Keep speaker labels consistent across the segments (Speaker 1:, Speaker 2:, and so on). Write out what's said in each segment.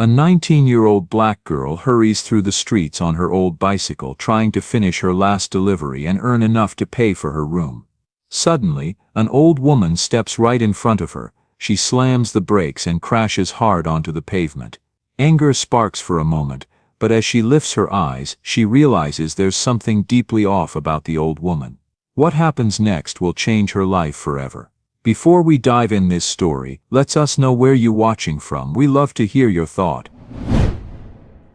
Speaker 1: A 19-year-old black girl hurries through the streets on her old bicycle trying to finish her last delivery and earn enough to pay for her room. Suddenly, an old woman steps right in front of her. She slams the brakes and crashes hard onto the pavement. Anger sparks for a moment, but as she lifts her eyes, she realizes there's something deeply off about the old woman. What happens next will change her life forever. Before we dive in this story, let us know where you watching from. We love to hear your thought.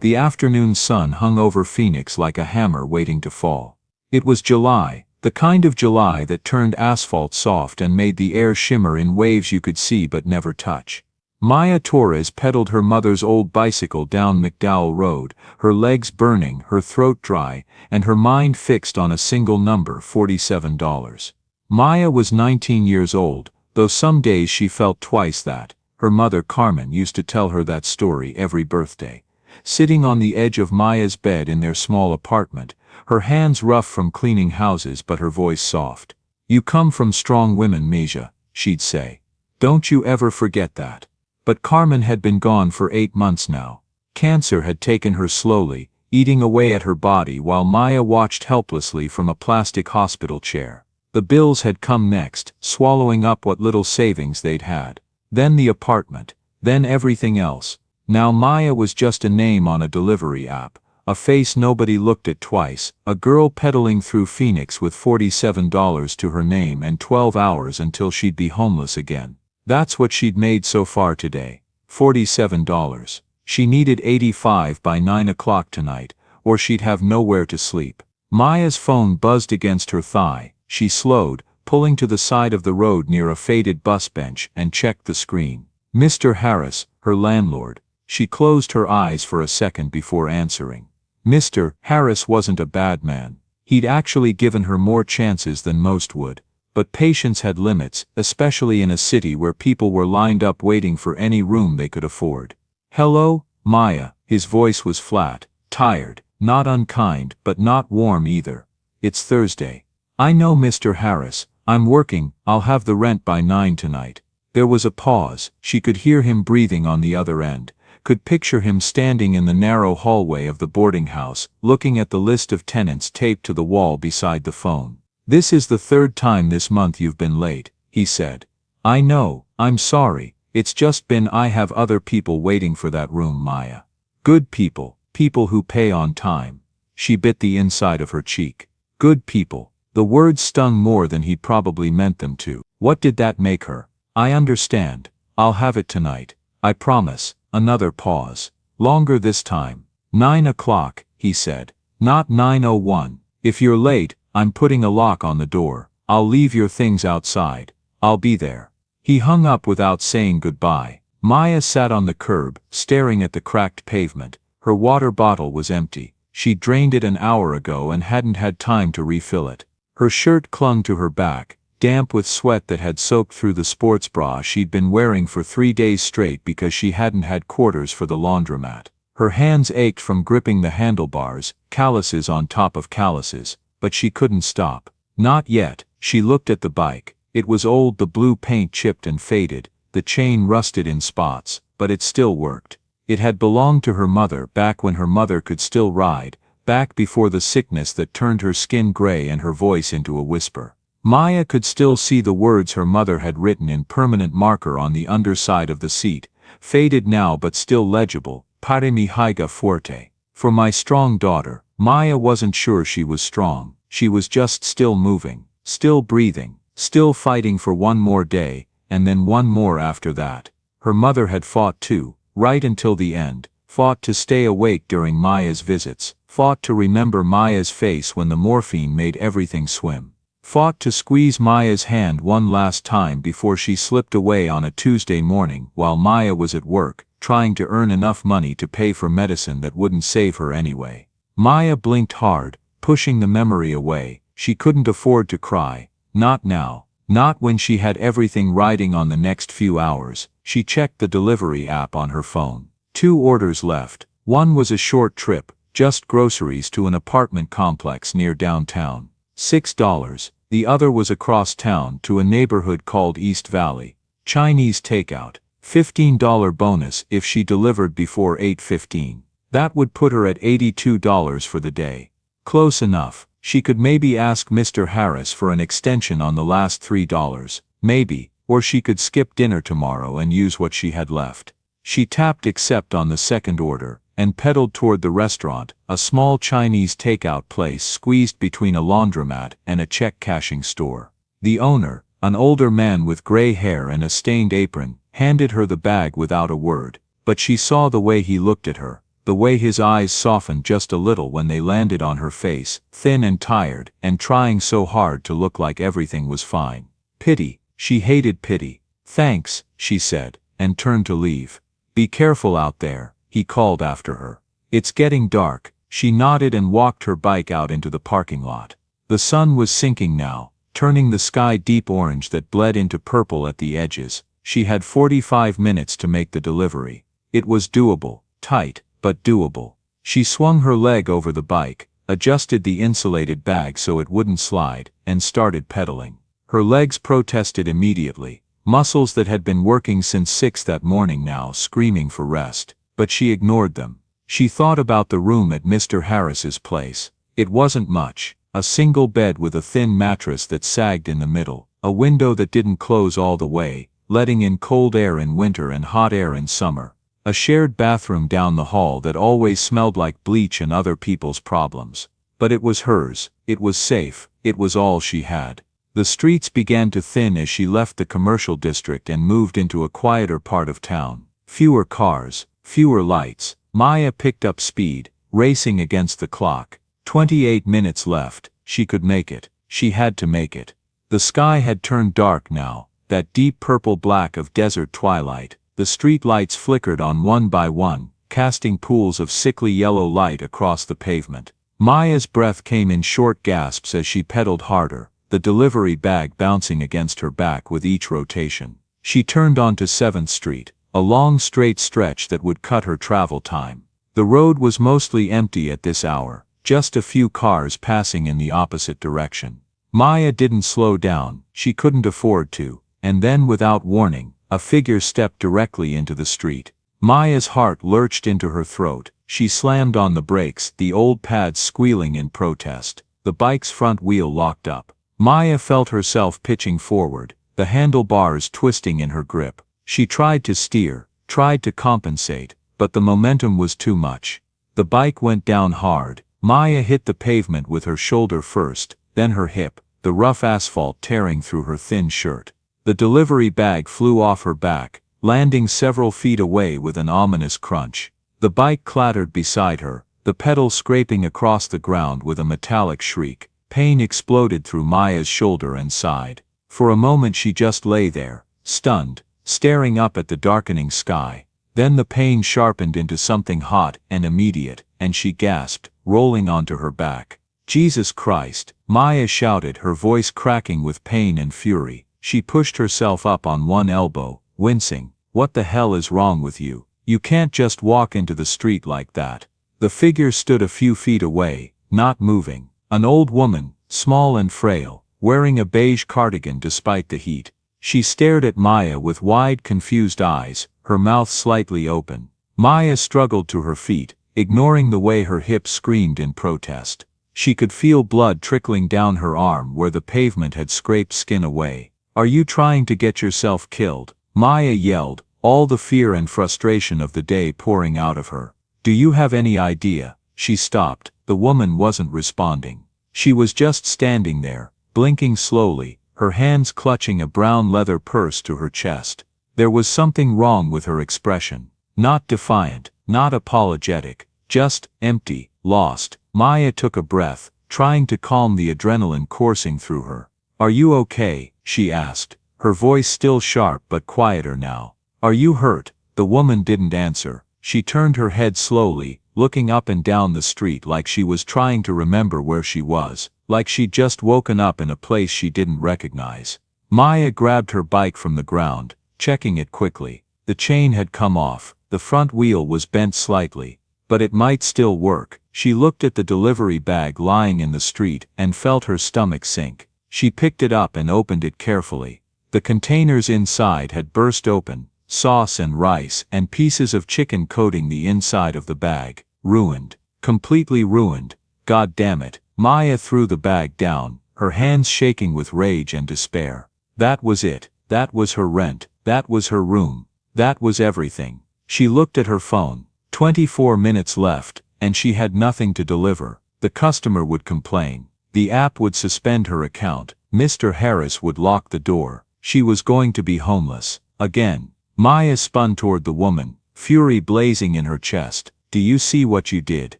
Speaker 1: The afternoon sun hung over Phoenix like a hammer waiting to fall. It was July, the kind of July that turned asphalt soft and made the air shimmer in waves you could see but never touch. Maya Torres pedaled her mother's old bicycle down McDowell Road, her legs burning, her throat dry, and her mind fixed on a single number: $47. Maya was 19 years old, though some days she felt twice that. Her mother Carmen used to tell her that story every birthday. Sitting on the edge of Maya's bed in their small apartment, her hands rough from cleaning houses but her voice soft. "You come from strong women, Mija," she'd say. "Don't you ever forget that." But Carmen had been gone for 8 months now. Cancer had taken her slowly, eating away at her body while Maya watched helplessly from a plastic hospital chair. The bills had come next, swallowing up what little savings they'd had. Then the apartment, then everything else. Now Maya was just a name on a delivery app, a face nobody looked at twice, a girl pedaling through Phoenix with $47 to her name and 12 hours until she'd be homeless again. That's what she'd made so far today. $47. She needed 85 by 9 o'clock tonight, or she'd have nowhere to sleep. Maya's phone buzzed against her thigh. She slowed, pulling to the side of the road near a faded bus bench, and checked the screen. Mr. Harris, her landlord. She closed her eyes for a second before answering. Mr. Harris wasn't a bad man. He'd actually given her more chances than most would. But patience had limits, especially in a city where people were lined up waiting for any room they could afford. "Hello, Maya." His voice was flat, tired, not unkind, but not warm either. "It's Thursday." "I know, Mr. Harris. I'm working. I'll have the rent by 9 tonight." There was a pause. She could hear him breathing on the other end, could picture him standing in the narrow hallway of the boarding house, looking at the list of tenants taped to the wall beside the phone. "This is the 3rd time this month you've been late," he said. "I know, I'm sorry. It's just been I have other people waiting for that room, Maya. Good people, people who pay on time." She bit the inside of her cheek. Good people. The words stung more than he'd probably meant them to. What did that make her? "I understand. I'll have it tonight. I promise." Another pause. Longer this time. 9 o'clock, he said. Not 9:01. "If you're late, I'm putting a lock on the door. I'll leave your things outside. I'll be there." He hung up without saying goodbye. Maya sat on the curb, staring at the cracked pavement. Her water bottle was empty. She drained it an hour ago and hadn't had time to refill it. Her shirt clung to her back, damp with sweat that had soaked through the sports bra she'd been wearing for 3 days straight because she hadn't had quarters for the laundromat. Her hands ached from gripping the handlebars, calluses on top of calluses, but she couldn't stop. Not yet. She looked at the bike. It was old, the blue paint chipped and faded, the chain rusted in spots, but it still worked. It had belonged to her mother back when her mother could still ride, back before the sickness that turned her skin gray and her voice into a whisper. Maya could still see the words her mother had written in permanent marker on the underside of the seat, faded now but still legible: "Pare mi hija fuerte." For my strong daughter. Maya wasn't sure she was strong. She was just still moving, still breathing, still fighting for one more day, and then one more after that. Her mother had fought too, right until the end, fought to stay awake during Maya's visits, fought to remember Maya's face when the morphine made everything swim, fought to squeeze Maya's hand one last time before she slipped away on a Tuesday morning while Maya was at work, trying to earn enough money to pay for medicine that wouldn't save her anyway. Maya blinked hard, pushing the memory away. She couldn't afford to cry. Not now. Not when she had everything riding on the next few hours. She checked the delivery app on her phone. 2 orders left. One was a short trip, just groceries to an apartment complex near downtown. $6. The other was across town to a neighborhood called East Valley. Chinese takeout. $15 bonus if she delivered before 8:15. That would put her at $82 for the day. Close enough. She could maybe ask Mr. Harris for an extension on the last $3, maybe, or she could skip dinner tomorrow and use what she had left. She tapped accept on the second order, and pedaled toward the restaurant, a small Chinese takeout place squeezed between a laundromat and a check-cashing store. The owner, an older man with gray hair and a stained apron, handed her the bag without a word, but she saw the way he looked at her, the way his eyes softened just a little when they landed on her face, thin and tired, and trying so hard to look like everything was fine. Pity. She hated pity. Thanks, she said, and turned to leave. Be careful out there, he called after her. It's getting dark. She nodded and walked her bike out into the parking lot. The sun was sinking now, turning the sky deep orange that bled into purple at the edges. She had 45 minutes to make the delivery. It was doable, tight, but doable. She swung her leg over the bike, adjusted the insulated bag so it wouldn't slide, and started pedaling. Her legs protested immediately, muscles that had been working since 6 that morning now screaming for rest, but she ignored them. She thought about the room at Mr. Harris's place. It wasn't much. A single bed with a thin mattress that sagged in the middle, a window that didn't close all the way, letting in cold air in winter and hot air in summer. A shared bathroom down the hall that always smelled like bleach and other people's problems. But it was hers, it was safe, it was all she had. The streets began to thin as she left the commercial district and moved into a quieter part of town. Fewer cars, fewer lights. Maya picked up speed, racing against the clock. 28 minutes left. She could make it. She had to make it. The sky had turned dark now, that deep purple black of desert twilight. The street lights flickered on one by one, casting pools of sickly yellow light across the pavement. Maya's breath came in short gasps as she pedaled harder, the delivery bag bouncing against her back with each rotation. She turned onto 7th Street, a long straight stretch that would cut her travel time. The road was mostly empty at this hour, just a few cars passing in the opposite direction. Maya didn't slow down, she couldn't afford to, and then without warning, a figure stepped directly into the street. Maya's heart lurched into her throat. She slammed on the brakes, the old pads squealing in protest. The bike's front wheel locked up. Maya felt herself pitching forward, the handlebars twisting in her grip. She tried to steer, tried to compensate, but the momentum was too much. The bike went down hard. Maya hit the pavement with her shoulder first, then her hip, the rough asphalt tearing through her thin shirt. The delivery bag flew off her back, landing several feet away with an ominous crunch. The bike clattered beside her, the pedal scraping across the ground with a metallic shriek. Pain exploded through Maya's shoulder and side. For a moment she just lay there, stunned, staring up at the darkening sky. Then the pain sharpened into something hot and immediate, and she gasped, rolling onto her back. Jesus Christ! Maya shouted, her voice cracking with pain and fury. She pushed herself up on one elbow, wincing. What the hell is wrong with you? You can't just walk into the street like that. The figure stood a few feet away, not moving. An old woman, small and frail, wearing a beige cardigan despite the heat. She stared at Maya with wide, confused eyes, her mouth slightly open. Maya struggled to her feet, ignoring the way her hips screamed in protest. She could feel blood trickling down her arm where the pavement had scraped skin away. Are you trying to get yourself killed? Maya yelled, all the fear and frustration of the day pouring out of her. Do you have any idea? She stopped. The woman wasn't responding. She was just standing there, blinking slowly, her hands clutching a brown leather purse to her chest. There was something wrong with her expression. Not defiant, not apologetic, just empty, lost. Maya took a breath, trying to calm the adrenaline coursing through her. Are you okay? She asked, her voice still sharp but quieter now. Are you hurt? The woman didn't answer. She turned her head slowly, looking up and down the street like she was trying to remember where she was, like she'd just woken up in a place she didn't recognize. Maya grabbed her bike from the ground, checking it quickly. The chain had come off, the front wheel was bent slightly, but it might still work. She looked at the delivery bag lying in the street and felt her stomach sink. She picked it up and opened it carefully. The containers inside had burst open, sauce and rice and pieces of chicken coating the inside of the bag. Ruined. Completely ruined. God damn it. Maya threw the bag down, her hands shaking with rage and despair. That was it. That was her rent. That was her room. That was everything. She looked at her phone. 24 minutes left, and she had nothing to deliver. The customer would complain. The app would suspend her account. Mr. Harris would lock the door. She was going to be homeless. Again. Maya spun toward the woman, fury blazing in her chest. Do you see what you did?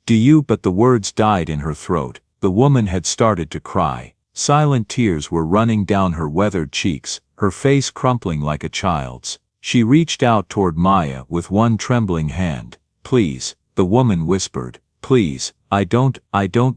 Speaker 1: Do you? But the words died in her throat. The woman had started to cry. Silent tears were running down her weathered cheeks, her face crumpling like a child's. She reached out toward Maya with one trembling hand. Please, the woman whispered. Please, I don't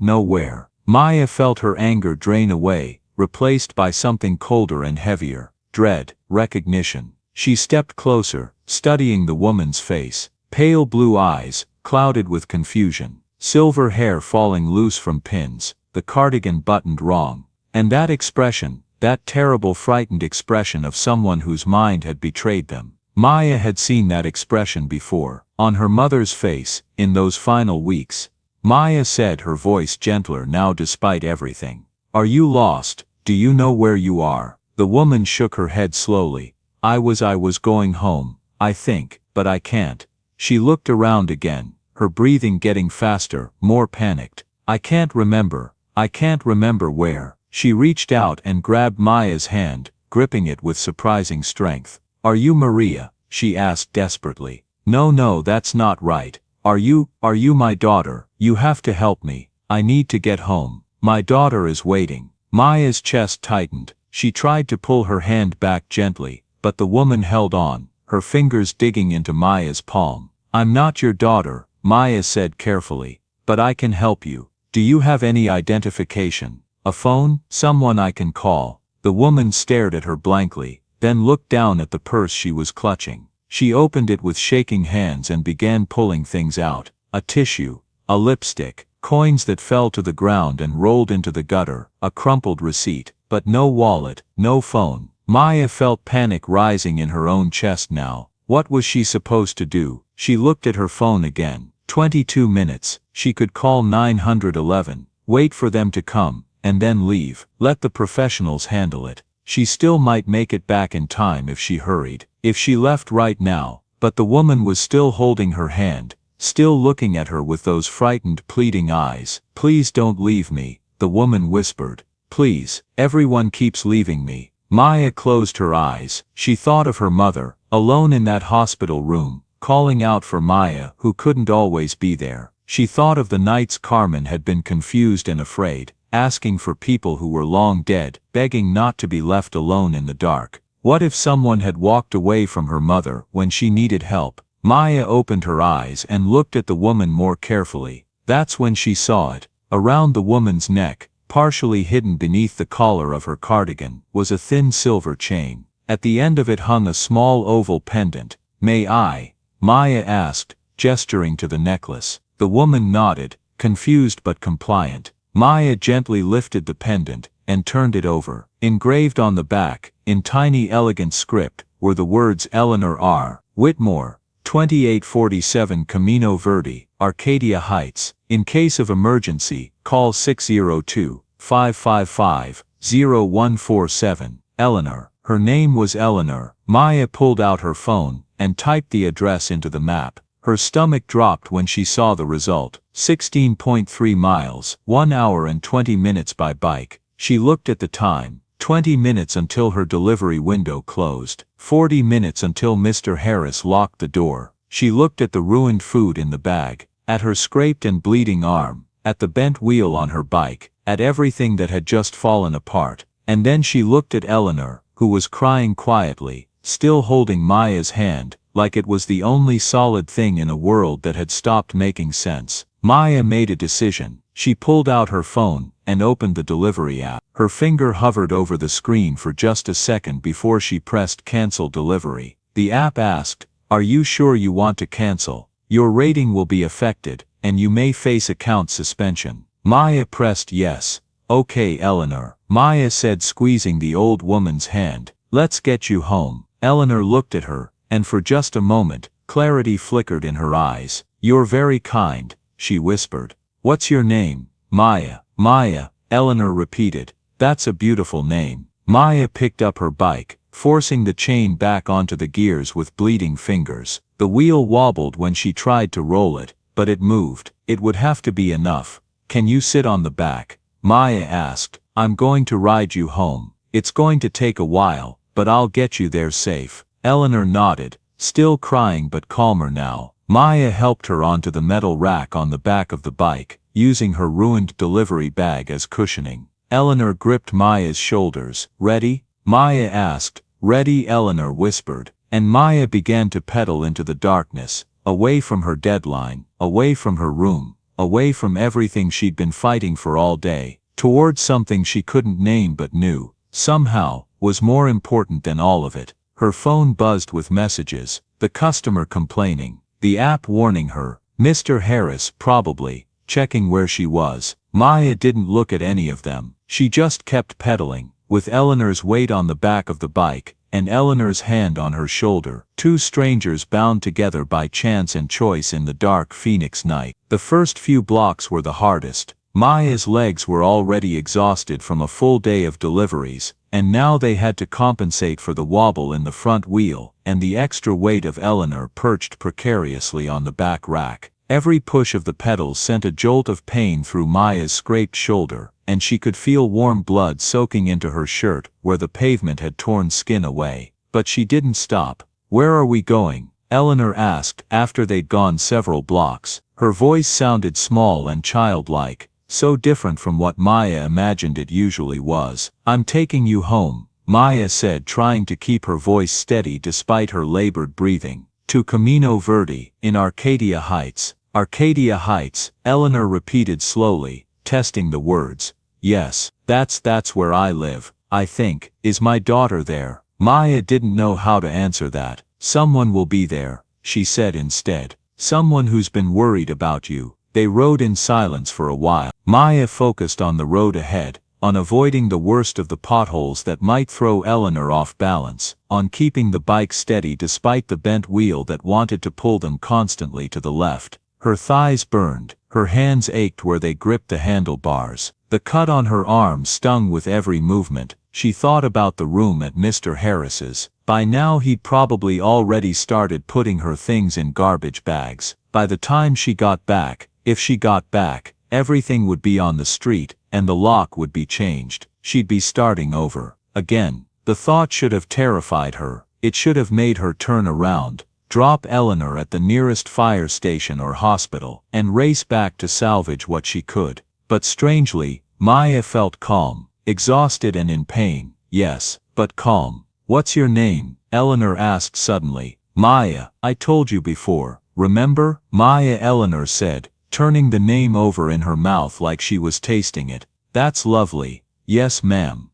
Speaker 1: know where. Maya felt her anger drain away, replaced by something colder and heavier. Dread, recognition. She stepped closer, studying the woman's face. Pale blue eyes, clouded with confusion. Silver hair falling loose from pins, the cardigan buttoned wrong. And that expression, that terrible frightened expression of someone whose mind had betrayed them. Maya had seen that expression before, on her mother's face, in those final weeks. Maya said, her voice gentler now despite everything. Are you lost? Do you know where you are? The woman shook her head slowly. I was going home, I think, but I can't. She looked around again, her breathing getting faster, more panicked. I can't remember where. She reached out and grabbed Maya's hand, gripping it with surprising strength. Are you Maria? She asked desperately. No, that's not right. Are you my daughter? You have to help me. I need to get home. My daughter is waiting. Maya's chest tightened. She tried to pull her hand back gently, but the woman held on, her fingers digging into Maya's palm. I'm not your daughter, Maya said carefully, but I can help you. Do you have any identification? A phone? Someone I can call? The woman stared at her blankly, then looked down at the purse she was clutching. She opened it with shaking hands and began pulling things out. A tissue, a lipstick, coins that fell to the ground and rolled into the gutter, a crumpled receipt, but no wallet, no phone. Maya felt panic rising in her own chest now. What was she supposed to do? She looked at her phone again. 22 minutes. She could call 911, wait for them to come, and then leave. Let the professionals handle it. She still might make it back in time if she hurried, if she left right now. But the woman was still holding her hand, still looking at her with those frightened, pleading eyes. Please don't leave me, the woman whispered. Please, everyone keeps leaving me. Maya closed her eyes. She thought of her mother, alone in that hospital room, calling out for Maya who couldn't always be there. She thought of the nights Carmen had been confused and afraid, asking for people who were long dead, begging not to be left alone in the dark. What if someone had walked away from her mother when she needed help? Maya opened her eyes and looked at the woman more carefully. That's when she saw it. Around the woman's neck, partially hidden beneath the collar of her cardigan, was a thin silver chain. At the end of it hung a small oval pendant. May I? Maya asked, gesturing to the necklace. The woman nodded, confused but compliant. Maya gently lifted the pendant and turned it over. Engraved on the back, in tiny elegant script, were the words Eleanor R. Whitmore, 2847 Camino Verde, Arcadia Heights. In case of emergency, call 602-555-0147. Eleanor. Her name was Eleanor. Maya pulled out her phone and typed the address into the map. Her stomach dropped when she saw the result. 16.3 miles, 1 hour and 20 minutes by bike. She looked at the time. 20 minutes until her delivery window closed. 40 minutes until Mr. Harris locked the door. She looked at the ruined food in the bag, at her scraped and bleeding arm, at the bent wheel on her bike, at everything that had just fallen apart. And then she looked at Eleanor, who was crying quietly, still holding Maya's hand, like it was the only solid thing in a world that had stopped making sense. Maya made a decision. She pulled out her phone and opened the delivery app. Her finger hovered over the screen for just a second before she pressed cancel delivery. The app asked, "Are you sure you want to cancel? Your rating will be affected, and you may face account suspension." Maya pressed yes. "Okay, Eleanor," Maya said, squeezing the old woman's hand. "Let's get you home." Eleanor looked at her, and for just a moment, clarity flickered in her eyes. "You're very kind," she whispered. "What's your name?" "Maya." "Maya," Eleanor repeated. "That's a beautiful name." Maya picked up her bike, forcing the chain back onto the gears with bleeding fingers. The wheel wobbled when she tried to roll it, but it moved. "It would have to be enough. Can you sit on the back?" Maya asked. "I'm going to ride you home. It's going to take a while, but I'll get you there safe." Eleanor nodded, still crying but calmer now. Maya helped her onto the metal rack on the back of the bike, using her ruined delivery bag as cushioning. Eleanor gripped Maya's shoulders. "Ready?" Maya asked. "Ready," Eleanor whispered, and Maya began to pedal into the darkness, away from her deadline, away from her room, away from everything she'd been fighting for all day, towards something she couldn't name but knew, somehow, was more important than all of it. Her phone buzzed with messages, the customer complaining, the app warning her, Mr. Harris probably, checking where she was. Maya didn't look at any of them. She just kept pedaling, with Eleanor's weight on the back of the bike, and Eleanor's hand on her shoulder, two strangers bound together by chance and choice in the dark Phoenix night. The first few blocks were the hardest. Maya's legs were already exhausted from a full day of deliveries, and now they had to compensate for the wobble in the front wheel and the extra weight of Eleanor perched precariously on the back rack. Every push of the pedals sent a jolt of pain through Maya's scraped shoulder, and she could feel warm blood soaking into her shirt where the pavement had torn skin away. But she didn't stop. "Where are we going?" Eleanor asked after they'd gone several blocks. Her voice sounded small and childlike, so different from what Maya imagined it usually was. "I'm taking you home," Maya said, trying to keep her voice steady despite her labored breathing. "To Camino Verde, in Arcadia Heights." "Arcadia Heights," Eleanor repeated slowly, testing the words. "Yes, that's where I live, I think. Is my daughter there?" Maya didn't know how to answer that. "Someone will be there," she said instead. "Someone who's been worried about you." They rode in silence for a while. Maya focused on the road ahead, on avoiding the worst of the potholes that might throw Eleanor off balance, on keeping the bike steady despite the bent wheel that wanted to pull them constantly to the left. Her thighs burned, her hands ached where they gripped the handlebars. The cut on her arm stung with every movement. She thought about the room at Mr. Harris's. By now he'd probably already started putting her things in garbage bags. By the time she got back, if she got back, everything would be on the street, and the lock would be changed. She'd be starting over again. The thought should have terrified her. It should have made her turn around, drop Eleanor at the nearest fire station or hospital, and race back to salvage what she could. But strangely, Maya felt calm, exhausted and in pain, yes, but calm. "What's your name?" Eleanor asked suddenly. "Maya, I told you before, remember?" "Maya," Eleanor said, turning the name over in her mouth like she was tasting it. "That's lovely." "Yes, ma'am."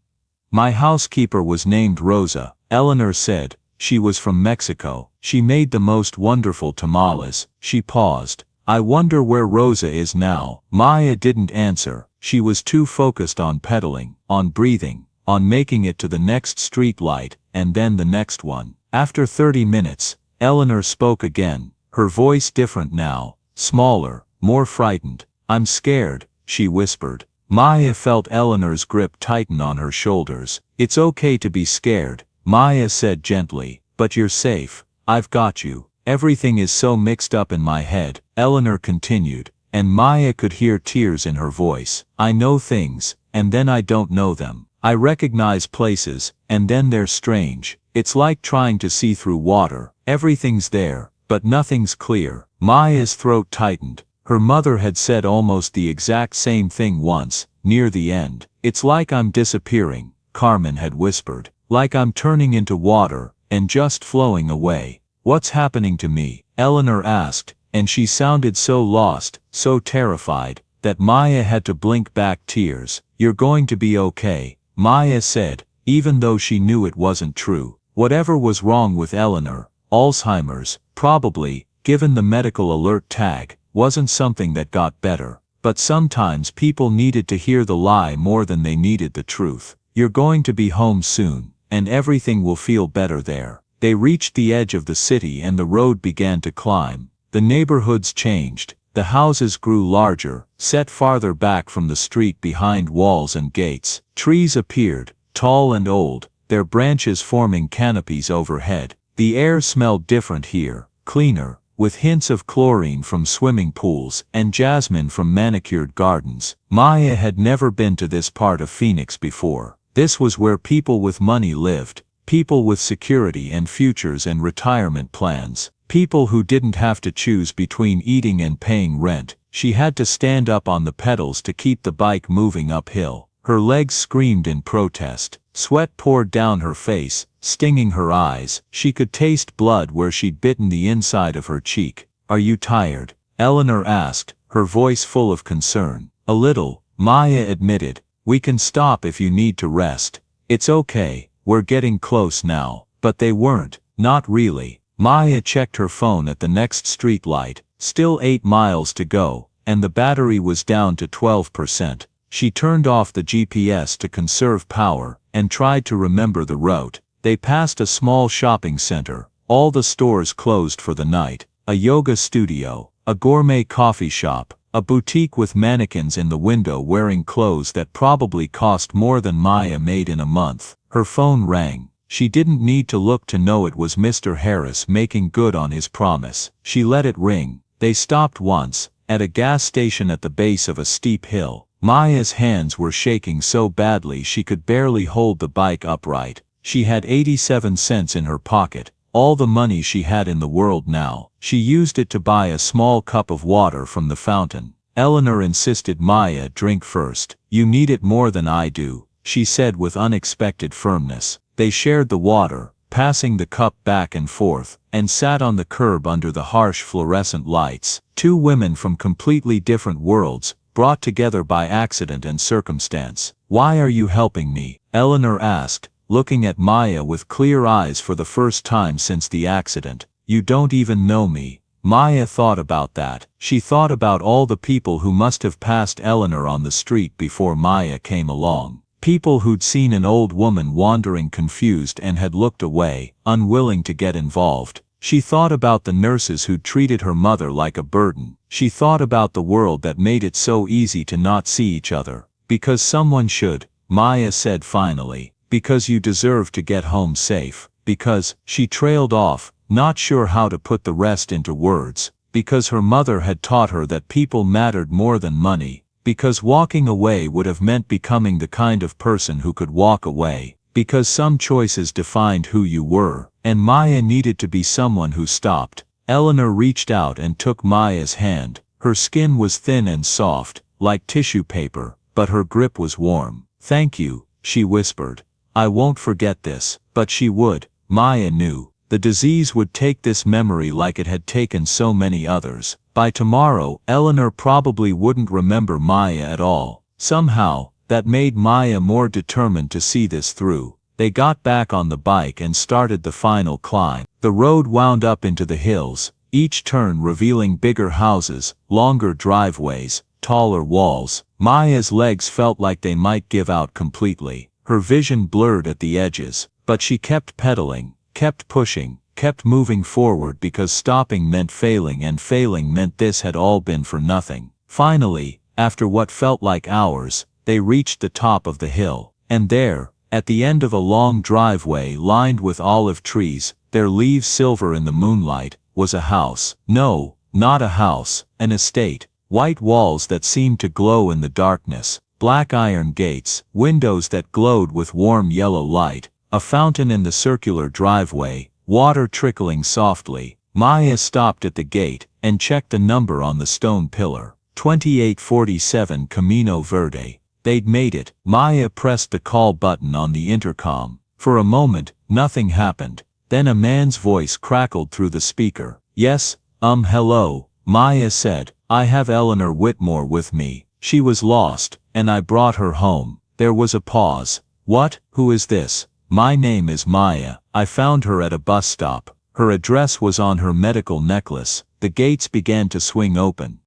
Speaker 1: "My housekeeper was named Rosa," Eleanor said. "She was from Mexico. She made the most wonderful tamales." She paused. "I wonder where Rosa is now." Maya didn't answer. She was too focused on pedaling, on breathing, on making it to the next street light, and then the next one. After 30 minutes, Eleanor spoke again, her voice different now, smaller, more frightened. "I'm scared," she whispered. Maya felt Eleanor's grip tighten on her shoulders. "It's okay to be scared," Maya said gently, "but you're safe. I've got you." "Everything is so mixed up in my head," Eleanor continued, and Maya could hear tears in her voice. "I know things, and then I don't know them. I recognize places, and then they're strange. It's like trying to see through water. Everything's there, but nothing's clear." Maya's throat tightened. Her mother had said almost the exact same thing once, near the end. "It's like I'm disappearing," Carmen had whispered. "Like I'm turning into water, and just flowing away." "What's happening to me?" Eleanor asked, and she sounded so lost, so terrified, that Maya had to blink back tears. "You're going to be okay," Maya said, even though she knew it wasn't true. Whatever was wrong with Eleanor, Alzheimer's, probably, given the medical alert tag, wasn't something that got better. But sometimes people needed to hear the lie more than they needed the truth. "You're going to be home soon, and everything will feel better there." They reached the edge of the city and the road began to climb. The neighborhoods changed. The houses grew larger, set farther back from the street behind walls and gates. Trees appeared, tall and old, their branches forming canopies overhead. The air smelled different here, cleaner, with hints of chlorine from swimming pools and jasmine from manicured gardens. Maya had never been to this part of Phoenix before. This was where people with money lived, people with security and futures and retirement plans, people who didn't have to choose between eating and paying rent. She had to stand up on the pedals to keep the bike moving uphill. Her legs screamed in protest. Sweat poured down her face, stinging her eyes. She could taste blood where she'd bitten the inside of her cheek. "Are you tired?" Eleanor asked, her voice full of concern. "A little," Maya admitted. "We can stop if you need to rest." "It's okay, we're getting close now." But they weren't, not really. Maya checked her phone at the next street light. Still 8 miles to go, and the battery was down to 12%. She turned off the GPS to conserve power, and tried to remember the route. They passed a small shopping center, all the stores closed for the night, a yoga studio, a gourmet coffee shop, a boutique with mannequins in the window wearing clothes that probably cost more than Maya made in a month. Her phone rang. She didn't need to look to know it was Mr. Harris making good on his promise. She let it ring. They stopped once, at a gas station at the base of a steep hill. Maya's hands were shaking so badly she could barely hold the bike upright. She had 87 cents in her pocket, all the money she had in the world now. She used it to buy a small cup of water from the fountain. Eleanor insisted Maya drink first. "You need it more than I do," she said with unexpected firmness. They shared the water, passing the cup back and forth, and sat on the curb under the harsh fluorescent lights. Two women from completely different worlds, brought together by accident and circumstance. "Why are you helping me?" Eleanor asked, looking at Maya with clear eyes for the first time since the accident. "You don't even know me." Maya thought about that. She thought about all the people who must have passed Eleanor on the street before Maya came along. People who'd seen an old woman wandering confused and had looked away, unwilling to get involved. She thought about the nurses who'd treated her mother like a burden. She thought about the world that made it so easy to not see each other. "Because someone should," Maya said finally. "Because you deserve to get home safe. Because," she trailed off, not sure how to put the rest into words. Because her mother had taught her that people mattered more than money. Because walking away would have meant becoming the kind of person who could walk away. Because some choices defined who you were, and Maya needed to be someone who stopped. Eleanor reached out and took Maya's hand. Her skin was thin and soft, like tissue paper, but her grip was warm. "Thank you," she whispered. "I won't forget this." But she would. Maya knew. The disease would take this memory like it had taken so many others. By tomorrow, Eleanor probably wouldn't remember Maya at all. Somehow, that made Maya more determined to see this through. They got back on the bike and started the final climb. The road wound up into the hills, each turn revealing bigger houses, longer driveways, taller walls. Maya's legs felt like they might give out completely. Her vision blurred at the edges, but she kept pedaling, kept pushing, kept moving forward because stopping meant failing and failing meant this had all been for nothing. Finally, after what felt like hours, they reached the top of the hill. And there, at the end of a long driveway lined with olive trees, their leaves silver in the moonlight, was a house. No, not a house, an estate. White walls that seemed to glow in the darkness, black iron gates, windows that glowed with warm yellow light, a fountain in the circular driveway, water trickling softly. Maya stopped at the gate and checked the number on the stone pillar. 2847 Camino Verde. They'd made it. Maya pressed the call button on the intercom. For a moment, nothing happened. Then a man's voice crackled through the speaker. "Yes, hello," Maya said. "I have Eleanor Whitmore with me. She was lost, and I brought her home." There was a pause. "What? Who is this?" "My name is Maya. I found her at a bus stop. Her address was on her medical necklace." The gates began to swing open.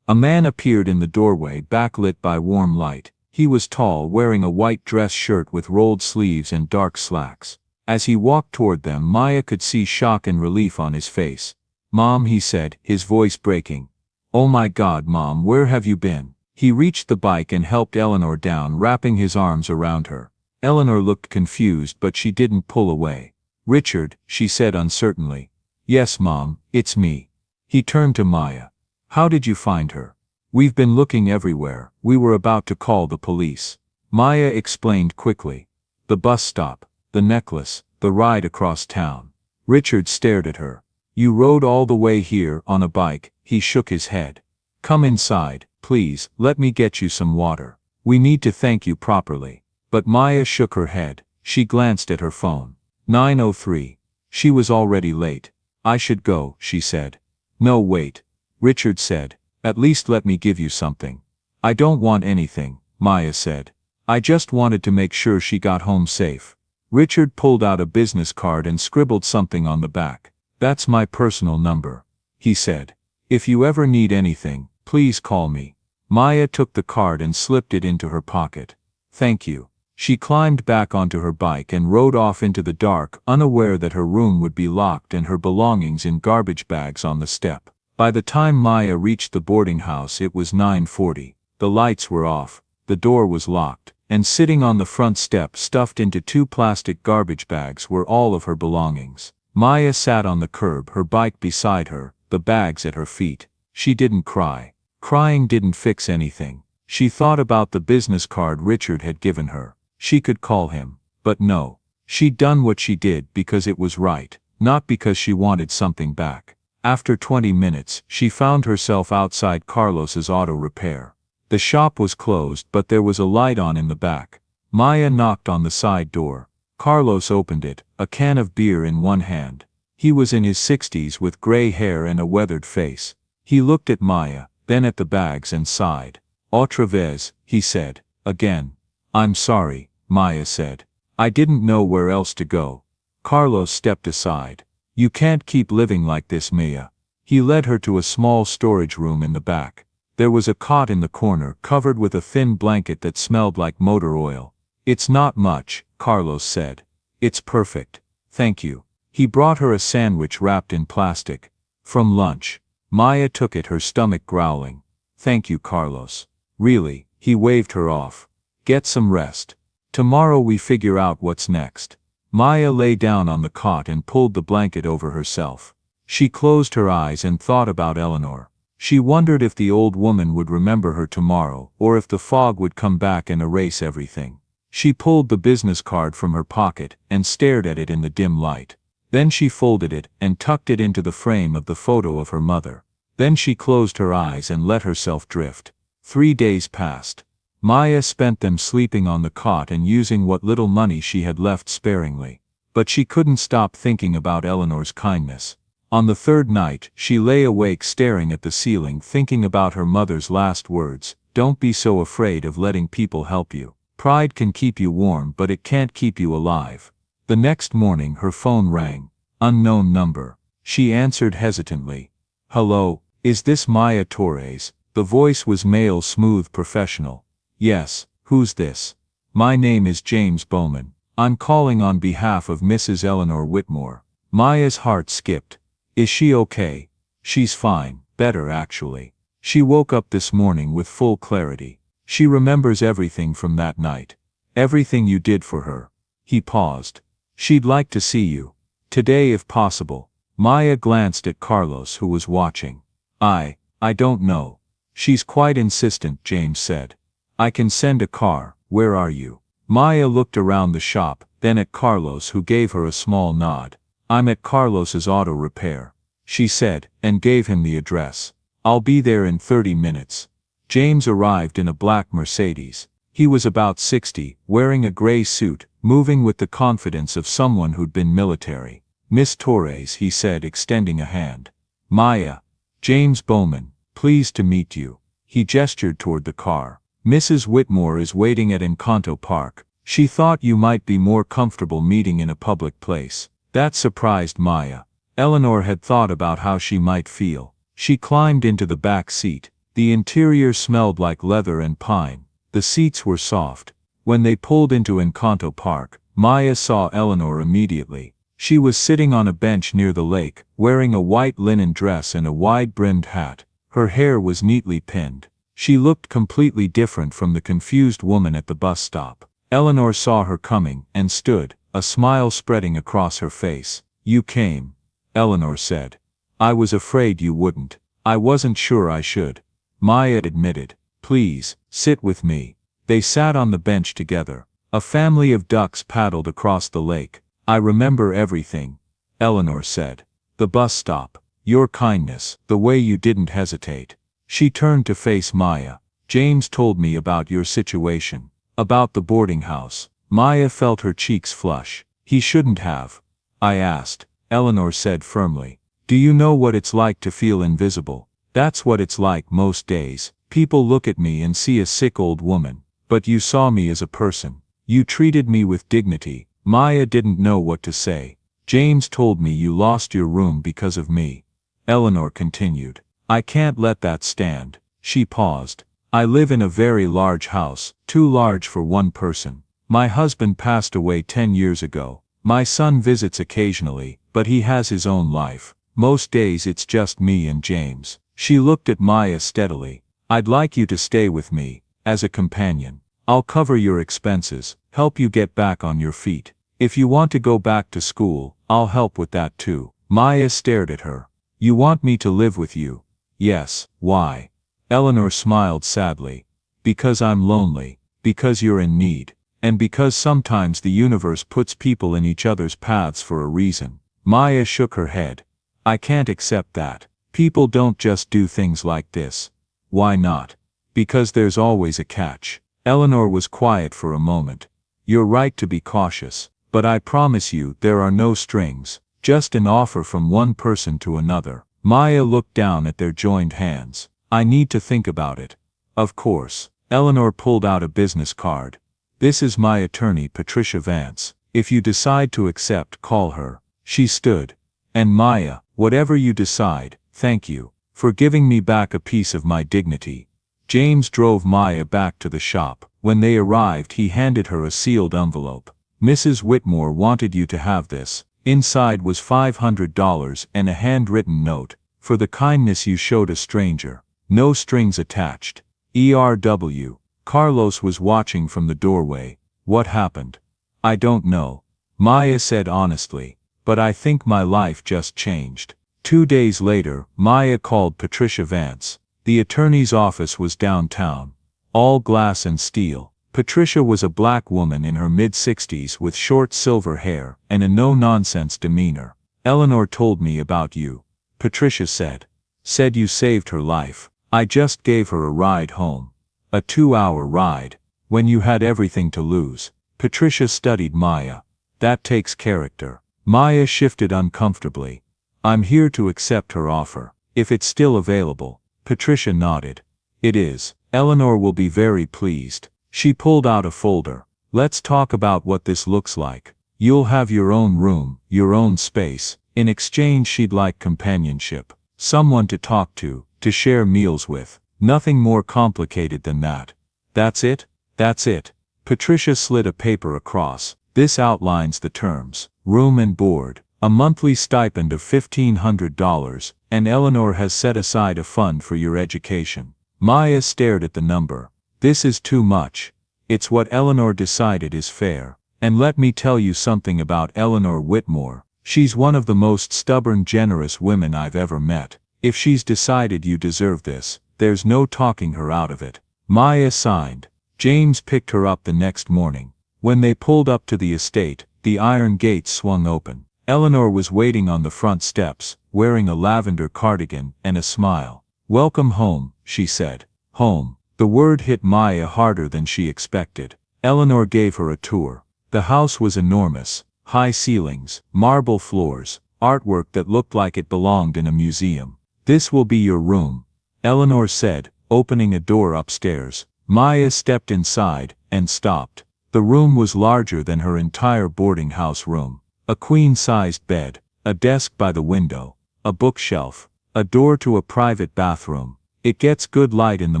Speaker 1: A man appeared in the doorway, backlit by warm light. He was tall, wearing a white dress shirt with rolled sleeves and dark slacks. As he walked toward them, Maya could see shock and relief on his face. "Mom," he said, his voice breaking. "Oh my God, Mom, where have you been?" He reached the bike and helped Eleanor down, wrapping his arms around her. Eleanor looked confused, but she didn't pull away. "Richard," she said uncertainly. "Yes, Mom, it's me." He turned to Maya. "How did you find her?" "We've been looking everywhere. We were about to call the police." Maya explained quickly. "The bus stop, the necklace, the ride across town." Richard stared at her. "You rode all the way here on a bike?" He shook his head. "Come inside, please, let me get you some water. We need to thank you properly." But Maya shook her head. She glanced at her phone. 9:03. She was already late. "I should go," she said. "No, wait," Richard said. "At least let me give you something." "I don't want anything," Maya said. "I just wanted to make sure she got home safe." Richard pulled out a business card and scribbled something on the back. "That's my personal number," he said. "If you ever need anything, please call me." Maya took the card and slipped it into her pocket. "Thank you." She climbed back onto her bike and rode off into the dark, unaware that her room would be locked and her belongings in garbage bags on the step. By the time Maya reached the boarding house, it was 9:40. The lights were off, the door was locked, and sitting on the front step stuffed into 2 plastic garbage bags were all of her belongings. Maya sat on the curb, her bike beside her, the bags at her feet. She didn't cry. Crying didn't fix anything. She thought about the business card Richard had given her. She could call him. But no. She'd done what she did because it was right, not because she wanted something back. After 20 minutes, she found herself outside Carlos's auto repair. The shop was closed, but there was a light on in the back. Maya knocked on the side door. Carlos opened it, a can of beer in one hand. He was in his 60s with gray hair and a weathered face. He looked at Maya, then at the bags and sighed. "Otra vez," he said. "Again." "I'm sorry," Maya said. "I didn't know where else to go." Carlos stepped aside. "You can't keep living like this, Maya." He led her to a small storage room in the back. There was a cot in the corner covered with a thin blanket that smelled like motor oil. "It's not much," Carlos said. "It's perfect. Thank you." He brought her a sandwich wrapped in plastic. "From lunch." Maya took it, her stomach growling. "Thank you, Carlos." "Really?" He waved her off. "Get some rest. Tomorrow we figure out what's next." Maya lay down on the cot and pulled the blanket over herself. She closed her eyes and thought about Eleanor. She wondered if the old woman would remember her tomorrow, or if the fog would come back and erase everything. She pulled the business card from her pocket and stared at it in the dim light. Then she folded it and tucked it into the frame of the photo of her mother. Then she closed her eyes and let herself drift. 3 days passed. Maya spent them sleeping on the cot and using what little money she had left sparingly. But she couldn't stop thinking about Eleanor's kindness. On the 3rd night, she lay awake staring at the ceiling, thinking about her mother's last words. "Don't be so afraid of letting people help you. Pride can keep you warm, but it can't keep you alive." The next morning her phone rang. Unknown number. She answered hesitantly. "Hello, is this Maya Torres?" The voice was male, smooth, professional. "Yes, who's this?" "My name is James Bowman. I'm calling on behalf of Mrs. Eleanor Whitmore." Maya's heart skipped. "Is she okay?" "She's fine, better actually. She woke up this morning with full clarity. She remembers everything from that night. Everything you did for her." He paused. "She'd like to see you. Today if possible." Maya glanced at Carlos, who was watching. I don't know. She's quite insistent," James said. "I can send a car. Where are you?" Maya looked around the shop, then at Carlos, who gave her a small nod. "I'm at Carlos's auto repair," she said, and gave him the address. "I'll be there in 30 minutes. James arrived in a black Mercedes. He was about 60, wearing a gray suit, moving with the confidence of someone who'd been military. "Miss Torres," he said, extending a hand. "Maya. James Bowman, pleased to meet you." He gestured toward the car. "Mrs. Whitmore is waiting at Encanto Park. She thought you might be more comfortable meeting in a public place." That surprised Maya. Eleanor had thought about how she might feel. She climbed into the back seat. The interior smelled like leather and pine. The seats were soft. When they pulled into Encanto Park, Maya saw Eleanor immediately. She was sitting on a bench near the lake, wearing a white linen dress and a wide-brimmed hat. Her hair was neatly pinned. She looked completely different from the confused woman at the bus stop. Eleanor saw her coming and stood, a smile spreading across her face. "You came," Eleanor said. "I was afraid you wouldn't. I wasn't sure I should," Maya admitted. "Please, sit with me." They sat on the bench together. A family of ducks paddled across the lake. "I remember everything," Eleanor said. "The bus stop, your kindness, the way you didn't hesitate." She turned to face Maya. "James told me about your situation. About the boarding house." Maya felt her cheeks flush. "He shouldn't have." "I asked," Eleanor said firmly. "Do you know what it's like to feel invisible? That's what it's like most days. People look at me and see a sick old woman. But you saw me as a person. You treated me with dignity." Maya didn't know what to say. "James told me you lost your room because of me," Eleanor continued. "I can't let that stand." She paused. "I live in a very large house, too large for one person. My husband passed away 10 years ago. My son visits occasionally, but he has his own life. Most days it's just me and James." She looked at Maya steadily. "I'd like you to stay with me, as a companion. I'll cover your expenses, help you get back on your feet. If you want to go back to school, I'll help with that too." Maya stared at her. "You want me to live with you?" "Yes, why?" Eleanor smiled sadly. "Because I'm lonely, because you're in need, and because sometimes the universe puts people in each other's paths for a reason." Maya shook her head. "I can't accept that. People don't just do things like this." "Why not?" "Because there's always a catch." Eleanor was quiet for a moment. "You're right to be cautious, but I promise you there are no strings, just an offer from one person to another." Maya looked down at their joined hands. "I need to think about it." "Of course." Eleanor pulled out a business card. "This is my attorney, Patricia Vance. If you decide to accept, call her." She stood. "And Maya, whatever you decide, thank you for giving me back a piece of my dignity." James drove Maya back to the shop. When they arrived, he handed her a sealed envelope. "Mrs. Whitmore wanted you to have this." Inside was $500 and a handwritten note. "For the kindness you showed a stranger. No strings attached. ERW." Carlos was watching from the doorway. "What happened?" "I don't know," Maya said honestly. "But I think my life just changed." 2 days later, Maya called Patricia Vance. The attorney's office was downtown. All glass and steel. Patricia was a black woman in her mid-60s with short silver hair and a no-nonsense demeanor. "Eleanor told me about you," Patricia said. "Said you saved her life. I just gave her a ride home. A 2-hour ride. When you had everything to lose." Patricia studied Maya. "That takes character." Maya shifted uncomfortably. "I'm here to accept her offer, if it's still available." Patricia nodded. "It is. Eleanor will be very pleased." She pulled out a folder. "Let's talk about what this looks like. You'll have your own room, your own space. In exchange she'd like companionship. Someone to talk to share meals with. Nothing more complicated than that." "That's it?" "That's it." Patricia slid a paper across. "This outlines the terms. Room and board. A monthly stipend of $1,500, and Eleanor has set aside a fund for your education." Maya stared at the number. "This is too much." "It's what Eleanor decided is fair. And let me tell you something about Eleanor Whitmore. She's one of the most stubborn, generous women I've ever met. If she's decided you deserve this, there's no talking her out of it." Maya signed. James picked her up the next morning. When they pulled up to the estate, the iron gates swung open. Eleanor was waiting on the front steps, wearing a lavender cardigan and a smile. "Welcome home," she said. Home. The word hit Maya harder than she expected. Eleanor gave her a tour. The house was enormous. High ceilings, marble floors, artwork that looked like it belonged in a museum. "This will be your room," Eleanor said, opening a door upstairs. Maya stepped inside and stopped. The room was larger than her entire boarding house room. A queen-sized bed, a desk by the window, a bookshelf, a door to a private bathroom. "It gets good light in the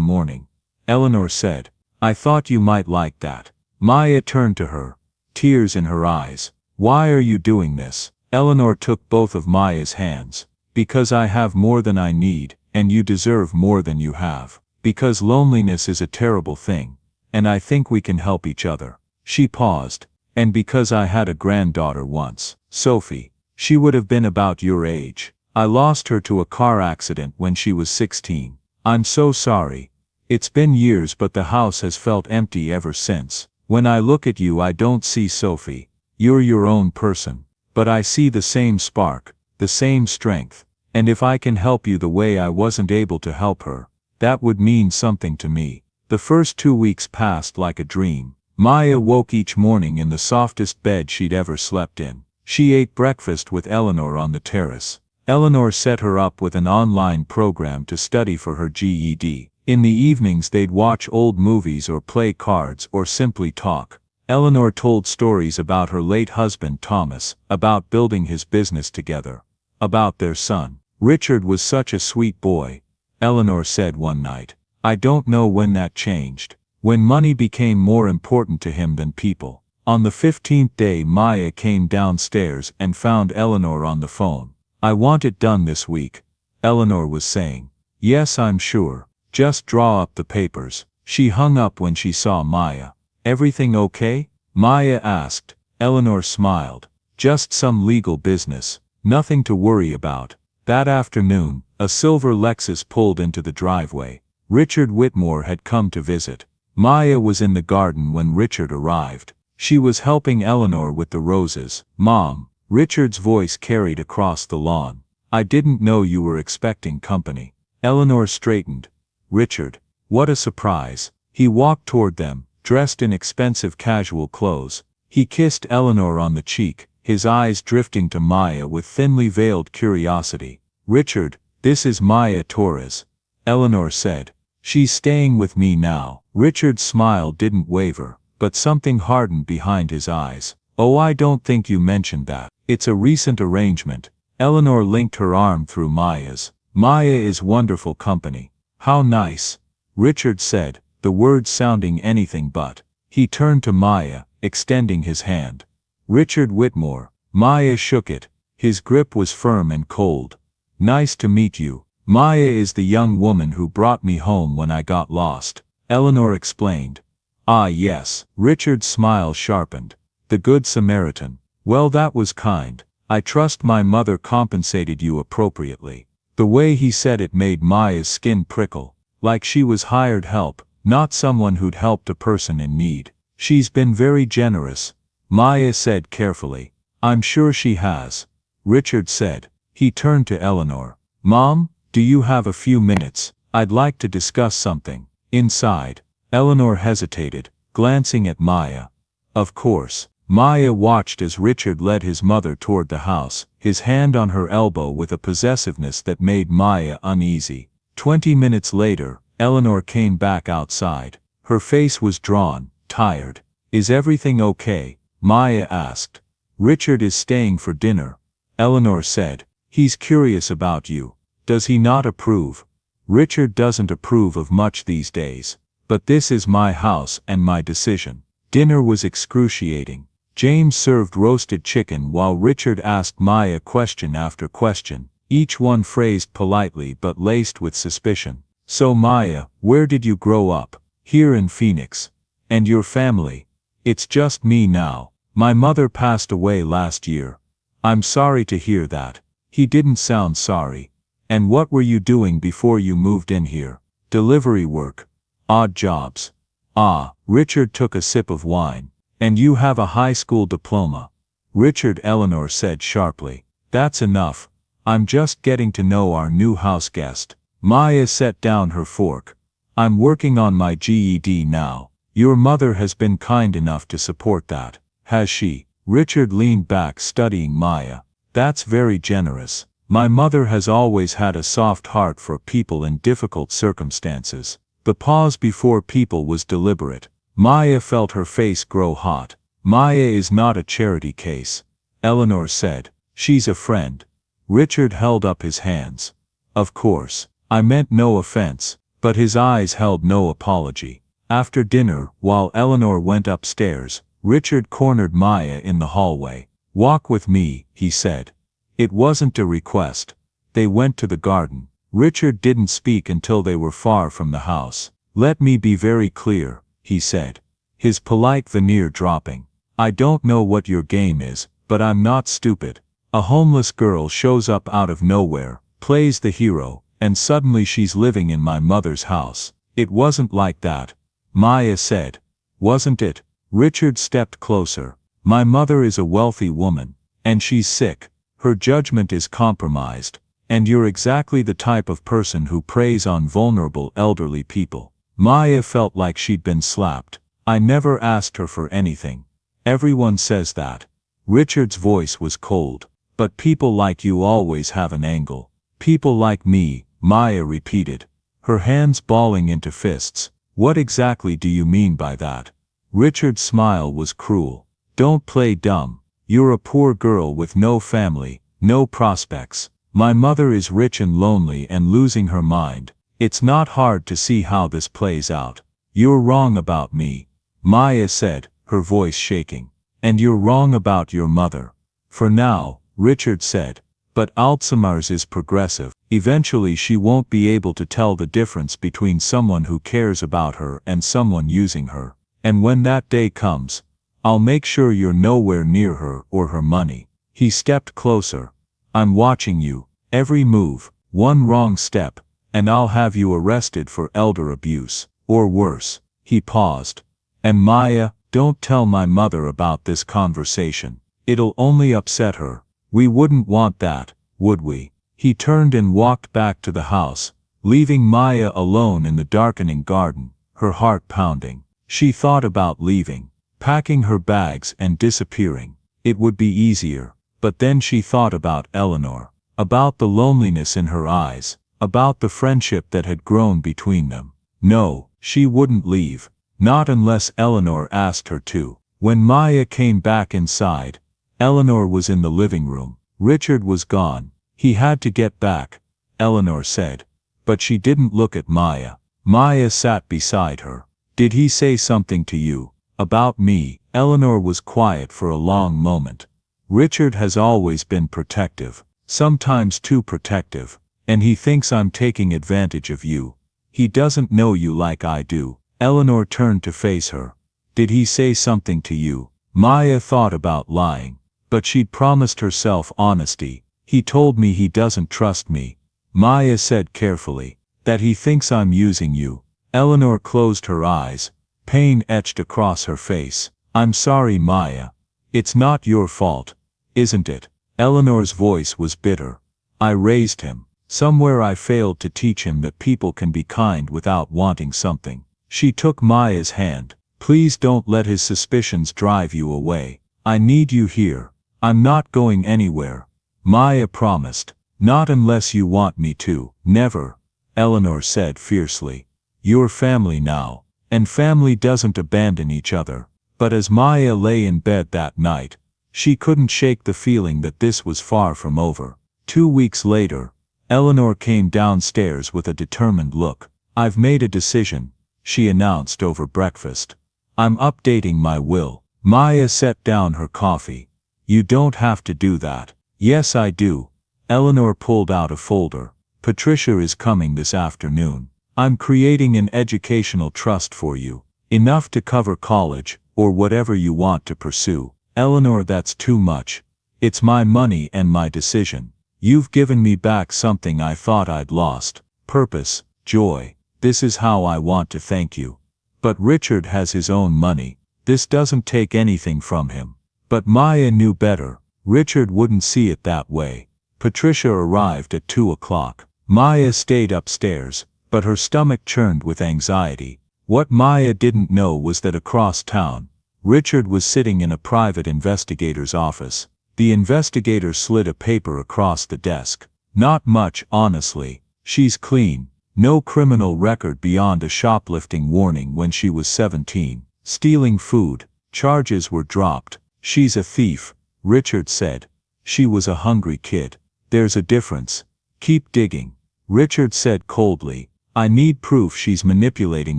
Speaker 1: morning," Eleanor said. "I thought you might like that." Maya turned to her. tears in her eyes. "Why are you doing this?" Eleanor took both of Maya's hands. "Because I have more than I need, and you deserve more than you have. Because loneliness is a terrible thing, and I think we can help each other." She paused. "And because I had a granddaughter once, Sophie. She would have been about your age. I lost her to a car accident when she was 16. I'm so sorry. It's been years, but the house has felt empty ever since. When I look at you, I don't see Sophie. You're your own person. But I see the same spark, the same strength. And if I can help you the way I wasn't able to help her, that would mean something to me." The first 2 weeks passed like a dream. Maya woke each morning in the softest bed she'd ever slept in. She ate breakfast with Eleanor on the terrace. Eleanor set her up with an online program to study for her GED. In the evenings they'd watch old movies or play cards or simply talk. Eleanor told stories about her late husband Thomas, about building his business together, about their son. "Richard was such a sweet boy," Eleanor said one night. "I don't know when that changed. When money became more important to him than people." On the 15th day Maya came downstairs and found Eleanor on the phone. "I want it done this week," Eleanor was saying. "Yes, I'm sure. Just draw up the papers." She hung up when she saw Maya. "Everything okay?" Maya asked. Eleanor smiled. "Just some legal business. Nothing to worry about." That afternoon, a silver Lexus pulled into the driveway. Richard Whitmore had come to visit. Maya was in the garden when Richard arrived. She was helping Eleanor with the roses. "Mom," Richard's voice carried across the lawn. "I didn't know you were expecting company." Eleanor straightened. "Richard, what a surprise." He walked toward them, dressed in expensive casual clothes. He kissed Eleanor on the cheek, his eyes drifting to Maya with thinly veiled curiosity. "Richard, this is Maya Torres," Eleanor said. "She's staying with me now." Richard's smile didn't waver, but something hardened behind his eyes. "Oh, I don't think you mentioned that. It's a recent arrangement." Eleanor linked her arm through Maya's. "Maya is wonderful company." "How nice," Richard said, the words sounding anything but. He turned to Maya, extending his hand. "Richard Whitmore." Maya shook it. His grip was firm and cold. "Nice to meet you. Maya is the young woman who brought me home when I got lost," Eleanor explained. "Ah yes." Richard's smile sharpened. "The Good Samaritan. Well, that was kind. I trust my mother compensated you appropriately." The way he said it made Maya's skin prickle, like she was hired help, not someone who'd helped a person in need. "She's been very generous," Maya said carefully. "I'm sure she has," Richard said. He turned to Eleanor. "Mom, do you have a few minutes? I'd like to discuss something." Inside, Eleanor hesitated, glancing at Maya. "Of course." Maya watched as Richard led his mother toward the house, his hand on her elbow with a possessiveness that made Maya uneasy. 20 minutes later, Eleanor came back outside. Her face was drawn, tired. "Is everything okay?" Maya asked. "Richard is staying for dinner," Eleanor said. "He's curious about you. Does he not approve?" "Richard doesn't approve of much these days. But this is my house and my decision." Dinner was excruciating. James served roasted chicken while Richard asked Maya question after question, each one phrased politely but laced with suspicion. "So Maya, where did you grow up?" "Here in Phoenix." "And your family?" "It's just me now. My mother passed away last year." "I'm sorry to hear that." He didn't sound sorry. "And what were you doing before you moved in here?" "Delivery work. Odd jobs." "Ah," Richard took a sip of wine. "And you have a high school diploma." "Richard," Eleanor said sharply. "That's enough. I'm just getting to know our new house guest." Maya set down her fork. "I'm working on my GED now. Your mother has been kind enough to support that, has she?" Richard leaned back studying Maya. "That's very generous. My mother has always had a soft heart for people in difficult circumstances." The pause before people was deliberate. Maya felt her face grow hot. "Maya is not a charity case," Eleanor said. "She's a friend." Richard held up his hands. "Of course. I meant no offense." But his eyes held no apology. After dinner, while Eleanor went upstairs, Richard cornered Maya in the hallway. "Walk with me," he said. It wasn't a request. They went to the garden. Richard didn't speak until they were far from the house. "Let me be very clear," he said, his polite veneer dropping. "I don't know what your game is, but I'm not stupid. A homeless girl shows up out of nowhere, plays the hero, and suddenly she's living in my mother's house. It wasn't like that," Maya said. "Wasn't it?" Richard stepped closer. "My mother is a wealthy woman, and she's sick. Her judgment is compromised, and you're exactly the type of person who preys on vulnerable elderly people." Maya felt like she'd been slapped. "I never asked her for anything. Everyone says that." Richard's voice was cold. "But people like you always have an angle." "People like me," Maya repeated, her hands balling into fists. "What exactly do you mean by that?" Richard's smile was cruel. "Don't play dumb. You're a poor girl with no family, no prospects. My mother is rich and lonely and losing her mind. It's not hard to see how this plays out." "You're wrong about me," Maya said, her voice shaking. "And you're wrong about your mother." "For now," Richard said. "But Alzheimer's is progressive. Eventually she won't be able to tell the difference between someone who cares about her and someone using her. And when that day comes, I'll make sure you're nowhere near her or her money." He stepped closer. "I'm watching you, every move. One wrong step, and I'll have you arrested for elder abuse, or worse." He paused. "And Maya, don't tell my mother about this conversation. It'll only upset her. We wouldn't want that, would we?" He turned and walked back to the house, leaving Maya alone in the darkening garden, her heart pounding. She thought about leaving, packing her bags and disappearing. It would be easier. But then she thought about Eleanor, about the loneliness in her eyes, about the friendship that had grown between them. No, she wouldn't leave, not unless Eleanor asked her to. When Maya came back inside, Eleanor was in the living room. Richard was gone. "He had to get back," Eleanor said. But she didn't look at Maya. Maya sat beside her. "Did he say something to you about me?" Eleanor was quiet for a long moment. "Richard has always been protective, sometimes too protective, and he thinks I'm taking advantage of you. He doesn't know you like I do." Eleanor turned to face her. "Did he say something to you?" Maya thought about lying, but she'd promised herself honesty. "He told me he doesn't trust me," Maya said carefully. "That he thinks I'm using you." Eleanor closed her eyes. Pain etched across her face. "I'm sorry, Maya. It's not your fault, isn't it?" Eleanor's voice was bitter. "I raised him. Somewhere I failed to teach him that people can be kind without wanting something." She took Maya's hand. "Please don't let his suspicions drive you away. I need you here. I'm not going anywhere," Maya promised. "Not unless you want me to." "Never," Eleanor said fiercely. "You're family now, and family doesn't abandon each other." But as Maya lay in bed that night, she couldn't shake the feeling that this was far from over. 2 weeks later, Eleanor came downstairs with a determined look. "I've made a decision," she announced over breakfast. "I'm updating my will." Maya set down her coffee. "You don't have to do that." "Yes, I do." Eleanor pulled out a folder. "Patricia is coming this afternoon. I'm creating an educational trust for you. Enough to cover college, or whatever you want to pursue." "Eleanor, that's too much. It's my money and my decision. You've given me back something I thought I'd lost. Purpose, joy. This is how I want to thank you." "But Richard has his own money. This doesn't take anything from him." But Maya knew better. Richard wouldn't see it that way. Patricia arrived at 2 o'clock. Maya stayed upstairs, but her stomach churned with anxiety. What Maya didn't know was that across town, Richard was sitting in a private investigator's office. The investigator slid a paper across the desk. "Not much, honestly. She's clean. No criminal record beyond a shoplifting warning when she was 17. Stealing food. Charges were dropped." "She's a thief," Richard said. "She was a hungry kid." "There's a difference. Keep digging," Richard said coldly. "I need proof she's manipulating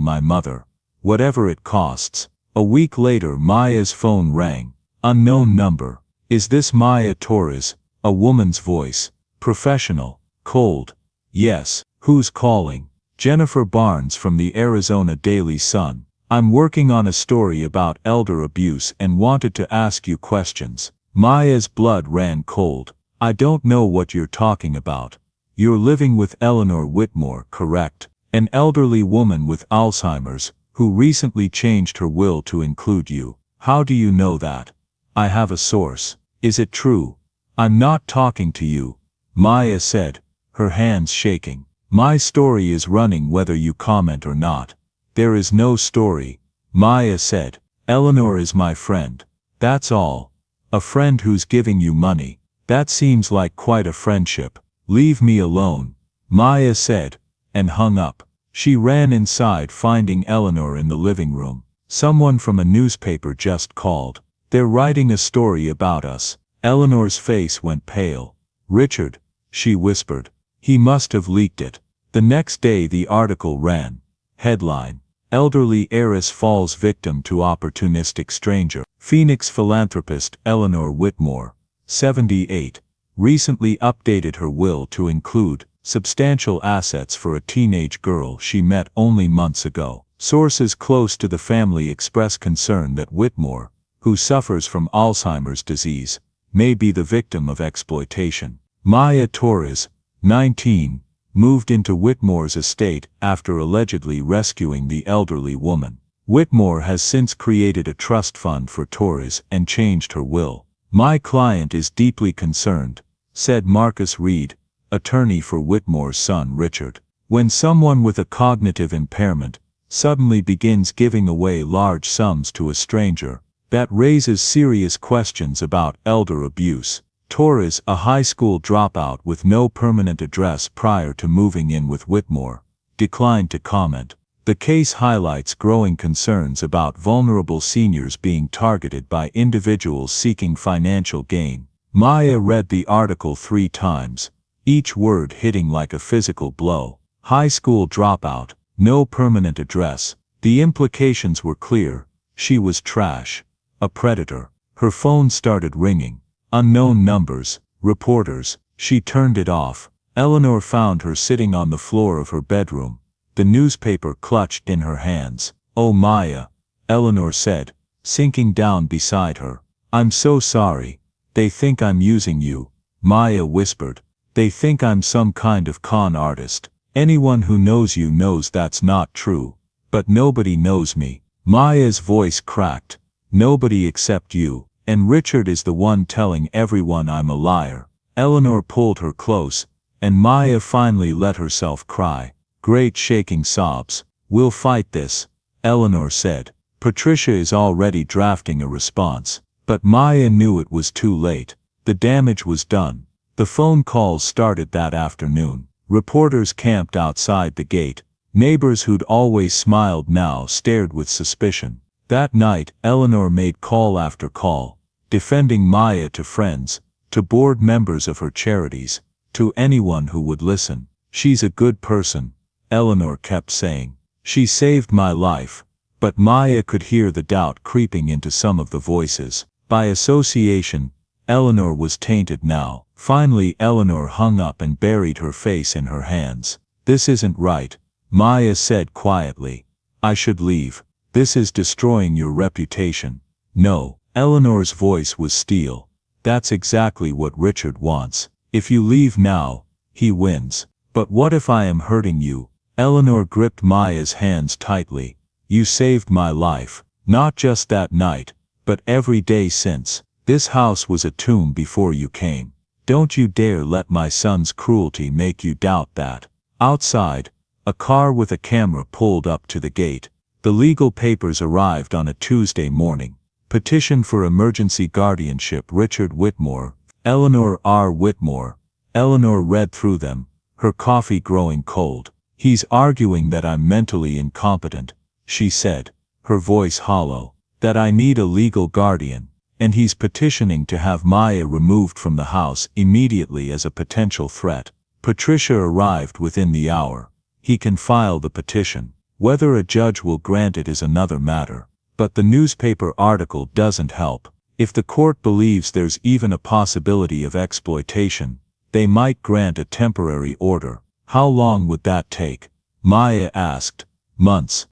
Speaker 1: my mother. Whatever it costs." A week later, Maya's phone rang. Unknown number. Is this Maya Torres? A woman's voice. Professional. Cold. Yes. Who's calling? Jennifer Barnes from the Arizona Daily Sun. I'm working on a story about elder abuse and wanted to ask you questions. Maya's blood ran cold. I don't know what you're talking about. You're living with Eleanor Whitmore, correct? An elderly woman with Alzheimer's, who recently changed her will to include you. How do you know that? I have a source. Is it true? I'm not talking to you, Maya said, her hands shaking. My story is running whether you comment or not. There is no story, Maya said. Eleanor is my friend. That's all. A friend who's giving you money. That seems like quite a friendship. Leave me alone, Maya said, and hung up. She ran inside, finding Eleanor in the living room. Someone from a newspaper just called. They're writing a story about us. Eleanor's face went pale. Richard, she whispered. He must have leaked it. The next day the article ran. Headline: Elderly heiress falls victim to opportunistic stranger. Phoenix philanthropist Eleanor Whitmore, 78, recently updated her will to include substantial assets for a teenage girl she met only months ago. Sources close to the family express concern that Whitmore, who suffers from Alzheimer's disease, may be the victim of exploitation. Maya Torres, 19, moved into Whitmore's estate after allegedly rescuing the elderly woman. Whitmore has since created a trust fund for Torres and changed her will. My client is deeply concerned, said Marcus Reed, attorney for Whitmore's son Richard. When someone with a cognitive impairment suddenly begins giving away large sums to a stranger, that raises serious questions about elder abuse. Torres, a high school dropout with no permanent address prior to moving in with Whitmore, declined to comment. The case highlights growing concerns about vulnerable seniors being targeted by individuals seeking financial gain. Maya read the article 3 times, each word hitting like a physical blow. High school dropout, no permanent address. The implications were clear. She was trash. A predator. Her phone started ringing. Unknown numbers, reporters. She turned it off. Eleanor found her sitting on the floor of her bedroom, the newspaper clutched in her hands. Oh Maya, Eleanor said, sinking down beside her. I'm so sorry. They think I'm using you, Maya whispered. They think I'm some kind of con artist. Anyone who knows you knows that's not true. But nobody knows me. Maya's voice cracked. Nobody except you. And Richard is the one telling everyone I'm a liar. Eleanor pulled her close, and Maya finally let herself cry. Great shaking sobs. We'll fight this, Eleanor said. Patricia is already drafting a response. But Maya knew it was too late. The damage was done. The phone calls started that afternoon. Reporters camped outside the gate. Neighbors who'd always smiled now stared with suspicion. That night, Eleanor made call after call, defending Maya to friends, to board members of her charities, to anyone who would listen. She's a good person, Eleanor kept saying. She saved my life. But Maya could hear the doubt creeping into some of the voices. By association, Eleanor was tainted now. Finally Eleanor hung up and buried her face in her hands. This isn't right, Maya said quietly. I should leave. This is destroying your reputation. No, Eleanor's voice was steel. That's exactly what Richard wants. If you leave now, he wins. But what if I am hurting you? Eleanor gripped Maya's hands tightly. You saved my life. Not just that night, but every day since. This house was a tomb before you came. Don't you dare let my son's cruelty make you doubt that. Outside, a car with a camera pulled up to the gate. The legal papers arrived on a Tuesday morning. Petition for emergency guardianship Richard Whitmore, Eleanor R. Whitmore. Eleanor read through them, her coffee growing cold. He's arguing that I'm mentally incompetent, she said, her voice hollow. That I need a legal guardian. And he's petitioning to have Maya removed from the house immediately as a potential threat. Patricia arrived within the hour. He can file the petition. Whether a judge will grant it is another matter.
Speaker 2: But the newspaper article doesn't help. If the court believes there's even a possibility of exploitation, they might grant a temporary order. How long would that take? Maya asked. Months.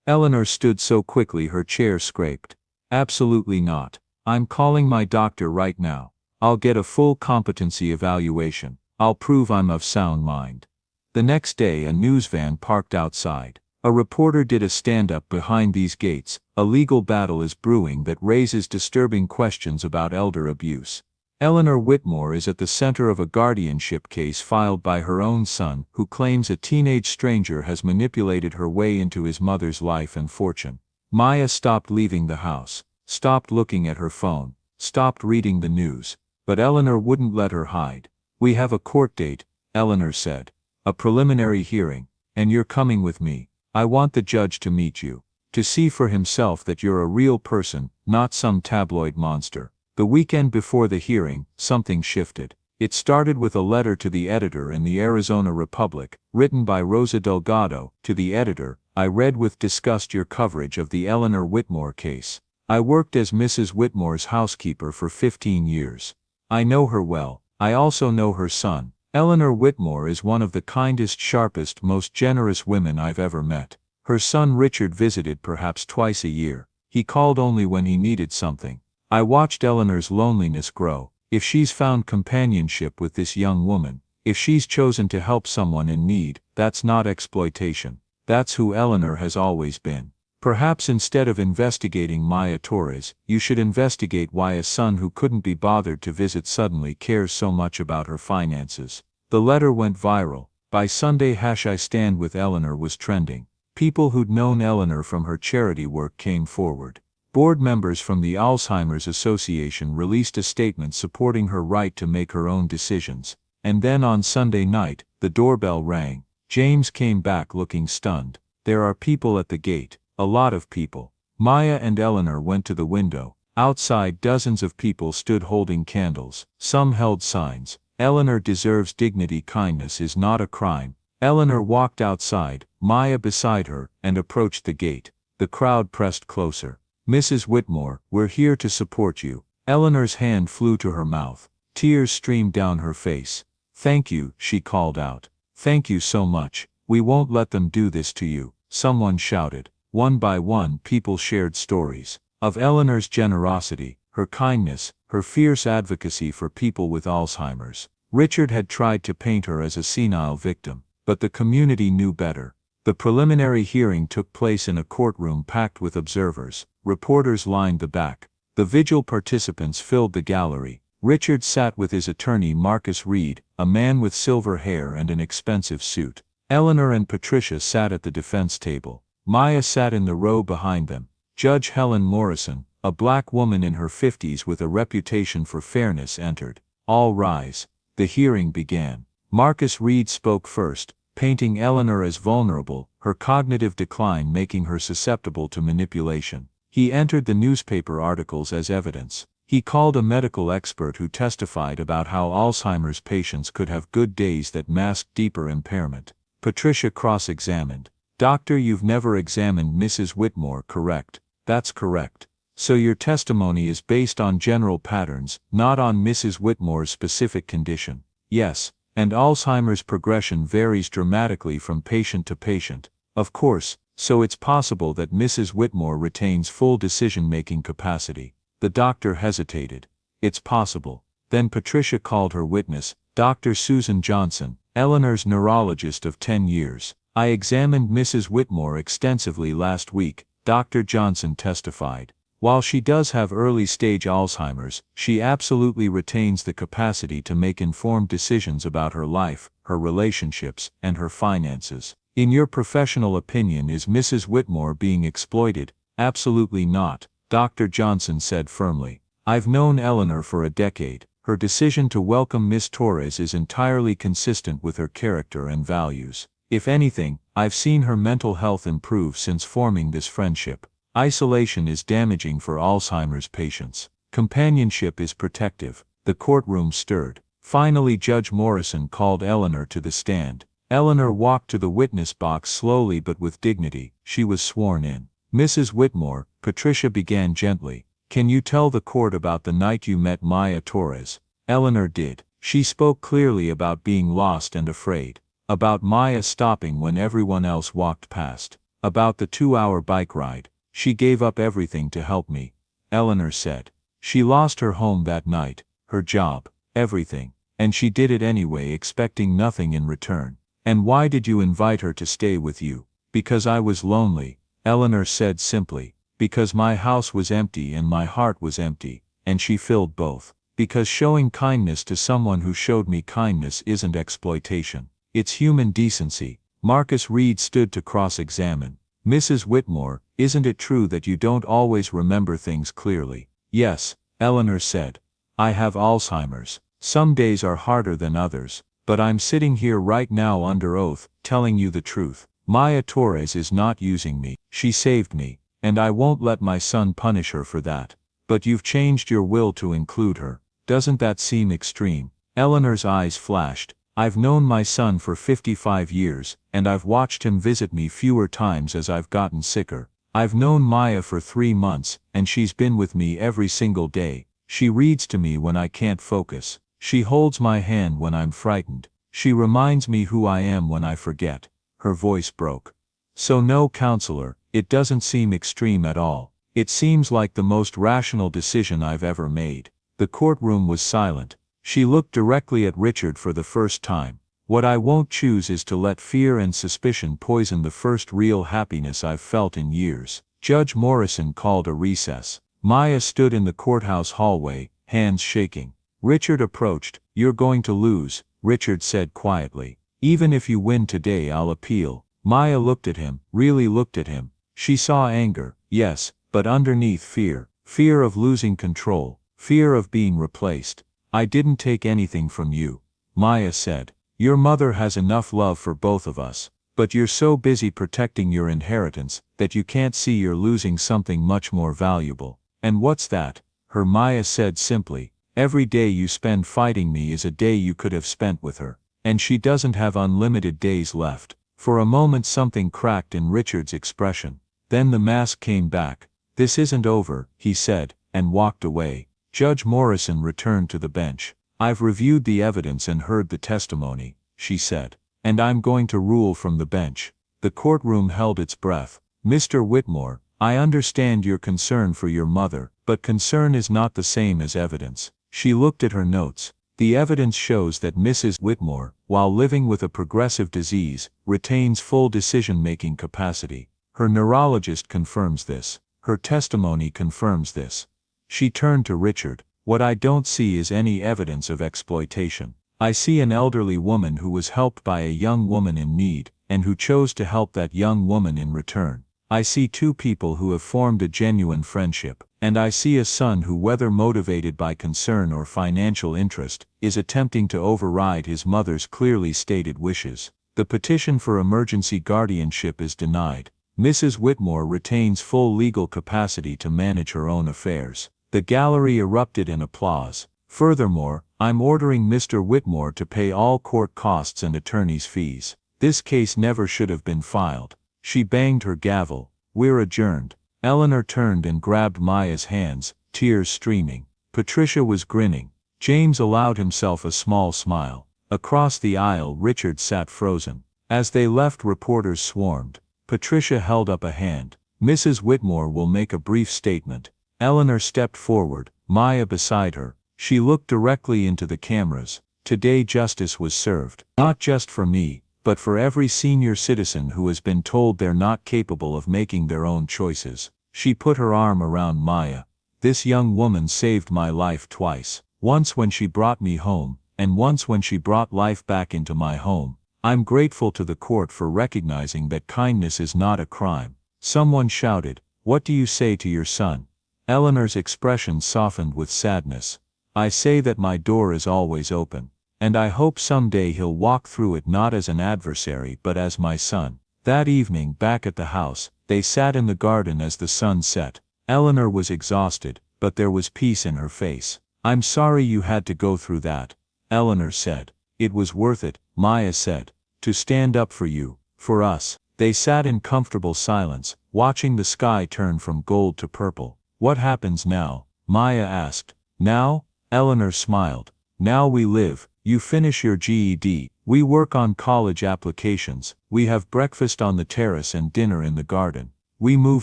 Speaker 1: Eleanor stood so quickly her chair scraped. Absolutely not. I'm calling my doctor right now. I'll get a full competency evaluation. I'll prove I'm of sound mind. The next day a news van parked outside. A reporter did a stand-up behind these gates. A legal battle is brewing that raises disturbing questions about elder abuse. Eleanor Whitmore is at the center of a guardianship case filed by her own son, who claims a teenage stranger has manipulated her way into his mother's life and fortune. Maya stopped leaving the house, stopped looking at her phone, stopped reading the news. But Eleanor wouldn't let her hide. We have a court date, Eleanor said. A preliminary hearing, and you're coming with me. I want the judge to meet you, to see for himself that you're a real person, not some tabloid monster. The weekend before the hearing, something shifted. It started with a letter to the editor in the Arizona Republic, written by Rosa Delgado. To the editor, I read with disgust your coverage of the Eleanor Whitmore case. I worked as Mrs. Whitmore's housekeeper for 15 years. I know her well. I also know her son. Eleanor Whitmore is one of the kindest, sharpest, most generous women I've ever met. Her son Richard visited perhaps twice a year. He called only when he needed something. I watched Eleanor's loneliness grow. If she's found companionship with this young woman, if she's chosen to help someone in need, that's not exploitation. That's who Eleanor has always been. Perhaps instead of investigating Maya Torres, you should investigate why a son who couldn't be bothered to visit suddenly cares so much about her finances. The letter went viral. By Sunday, I Stand With Eleanor was trending. People who'd known Eleanor from her charity work came forward. Board members from the Alzheimer's Association released a statement supporting her right to make her own decisions. And then on Sunday night, the doorbell rang. James came back looking stunned. There are people at the gate. A lot of people. Maya and Eleanor went to the window. Outside, dozens of people stood holding candles. Some held signs. Eleanor deserves dignity. Kindness is not a crime. Eleanor walked outside, Maya beside her, and approached the gate. The crowd pressed closer. Mrs. Whitmore, we're here to support you. Eleanor's hand flew to her mouth. Tears streamed down her face. Thank you, she called out. Thank you so much. We won't let them do this to you. Someone shouted. One by one, people shared stories of Eleanor's generosity, her kindness, her fierce advocacy for people with Alzheimer's. Richard had tried to paint her as a senile victim, but the community knew better. The preliminary hearing took place in a courtroom packed with observers. Reporters lined the back. The vigil participants filled the gallery. Richard sat with his attorney Marcus Reed, a man with silver hair and an expensive suit. Eleanor and Patricia sat at the defense table. Maya sat in the row behind them. Judge Helen Morrison, a black woman in her 50s with a reputation for fairness, entered. All rise. The hearing began. Marcus Reed spoke first, painting Eleanor as vulnerable, her cognitive decline making her susceptible to manipulation. He entered the newspaper articles as evidence. He called a medical expert who testified about how Alzheimer's patients could have good days that masked deeper impairment. Patricia cross-examined. Doctor, you've never examined Mrs. Whitmore, correct? That's correct. So your testimony is based on general patterns, not on Mrs. Whitmore's specific condition. Yes, and Alzheimer's progression varies dramatically from patient to patient. Of course, so it's possible that Mrs. Whitmore retains full decision-making capacity. The doctor hesitated. It's possible. Then Patricia called her witness, Dr. Susan Johnson, Eleanor's neurologist of 10 years. I examined Mrs. Whitmore extensively last week, Dr. Johnson testified. While she does have early-stage Alzheimer's, she absolutely retains the capacity to make informed decisions about her life, her relationships, and her finances. In your professional opinion, is Mrs. Whitmore being exploited? Absolutely not, Dr. Johnson said firmly. I've known Eleanor for a decade. Her decision to welcome Miss Torres is entirely consistent with her character and values. If anything, I've seen her mental health improve since forming this friendship. Isolation is damaging for Alzheimer's patients. Companionship is protective. The courtroom stirred. Finally, Judge Morrison called Eleanor to the stand. Eleanor walked to the witness box slowly but with dignity. She was sworn in. Mrs. Whitmore, Patricia began gently. Can you tell the court about the night you met Maya Torres? Eleanor did. She spoke clearly about being lost and afraid. About Maya stopping when everyone else walked past. About the 2-hour bike ride. She gave up everything to help me, Eleanor said. She lost her home that night, her job, everything. And she did it anyway, expecting nothing in return. And why did you invite her to stay with you? Because I was lonely, Eleanor said simply. Because my house was empty and my heart was empty, and she filled both. Because showing kindness to someone who showed me kindness isn't exploitation. It's human decency. Marcus Reed stood to cross-examine. Mrs. Whitmore, isn't it true that you don't always remember things clearly? Yes, Eleanor said. I have Alzheimer's. Some days are harder than others. But I'm sitting here right now under oath, telling you the truth. Maya Torres is not using me. She saved me. And I won't let my son punish her for that. But you've changed your will to include her. Doesn't that seem extreme? Eleanor's eyes flashed. I've known my son for 55 years, and I've watched him visit me fewer times as I've gotten sicker. I've known Maya for 3 months, and she's been with me every single day. She reads to me when I can't focus. She holds my hand when I'm frightened. She reminds me who I am when I forget. Her voice broke. So no, counselor, it doesn't seem extreme at all. It seems like the most rational decision I've ever made. The courtroom was silent. She looked directly at Richard for the first time. What I won't choose is to let fear and suspicion poison the first real happiness I've felt in years. Judge Morrison called a recess. Maya stood in the courthouse hallway, hands shaking. Richard approached. You're going to lose, Richard said quietly. Even if you win today, I'll appeal. Maya looked at him, really looked at him. She saw anger, yes, but underneath fear. Fear of losing control. Fear of being replaced. I didn't take anything from you, Maya said. Your mother has enough love for both of us. But you're so busy protecting your inheritance that you can't see you're losing something much more valuable. And what's that? Her Maya said simply. Every day you spend fighting me is a day you could have spent with her. And she doesn't have unlimited days left. For a moment something cracked in Richard's expression. Then the mask came back. This isn't over, he said, and walked away. Judge Morrison returned to the bench. I've reviewed the evidence and heard the testimony, she said. And I'm going to rule from the bench. The courtroom held its breath. Mr. Whitmore, I understand your concern for your mother, but concern is not the same as evidence. She looked at her notes. The evidence shows that Mrs. Whitmore, while living with a progressive disease, retains full decision-making capacity. Her neurologist confirms this. Her testimony confirms this. She turned to Richard. What I don't see is any evidence of exploitation. I see an elderly woman who was helped by a young woman in need, and who chose to help that young woman in return. I see two people who have formed a genuine friendship, and I see a son who, whether motivated by concern or financial interest, is attempting to override his mother's clearly stated wishes. The petition for emergency guardianship is denied. Mrs. Whitmore retains full legal capacity to manage her own affairs. The gallery erupted in applause. Furthermore, I'm ordering Mr. Whitmore to pay all court costs and attorney's fees. This case never should have been filed. She banged her gavel. We're adjourned. Eleanor turned and grabbed Maya's hands, tears streaming. Patricia was grinning. James allowed himself a small smile. Across the aisle, Richard sat frozen. As they left, reporters swarmed. Patricia held up a hand. Mrs. Whitmore will make a brief statement. Eleanor stepped forward, Maya beside her. She looked directly into the cameras. Today justice was served. Not just for me, but for every senior citizen who has been told they're not capable of making their own choices. She put her arm around Maya. This young woman saved my life twice. Once when she brought me home, and once when she brought life back into my home. I'm grateful to the court for recognizing that kindness is not a crime. Someone shouted, "What do you say to your son?" Eleanor's expression softened with sadness. I say that my door is always open. And I hope someday he'll walk through it not as an adversary but as my son. That evening, back at the house, they sat in the garden as the sun set. Eleanor was exhausted, but there was peace in her face. I'm sorry you had to go through that, Eleanor said. It was worth it, Maya said. To stand up for you, for us.
Speaker 2: They sat in comfortable silence, watching the sky turn from gold to purple. "What happens now?" Maya asked. "Now?" Eleanor smiled. "Now we live. You finish your GED. We work on college applications. We have breakfast on the terrace and dinner in the garden. We move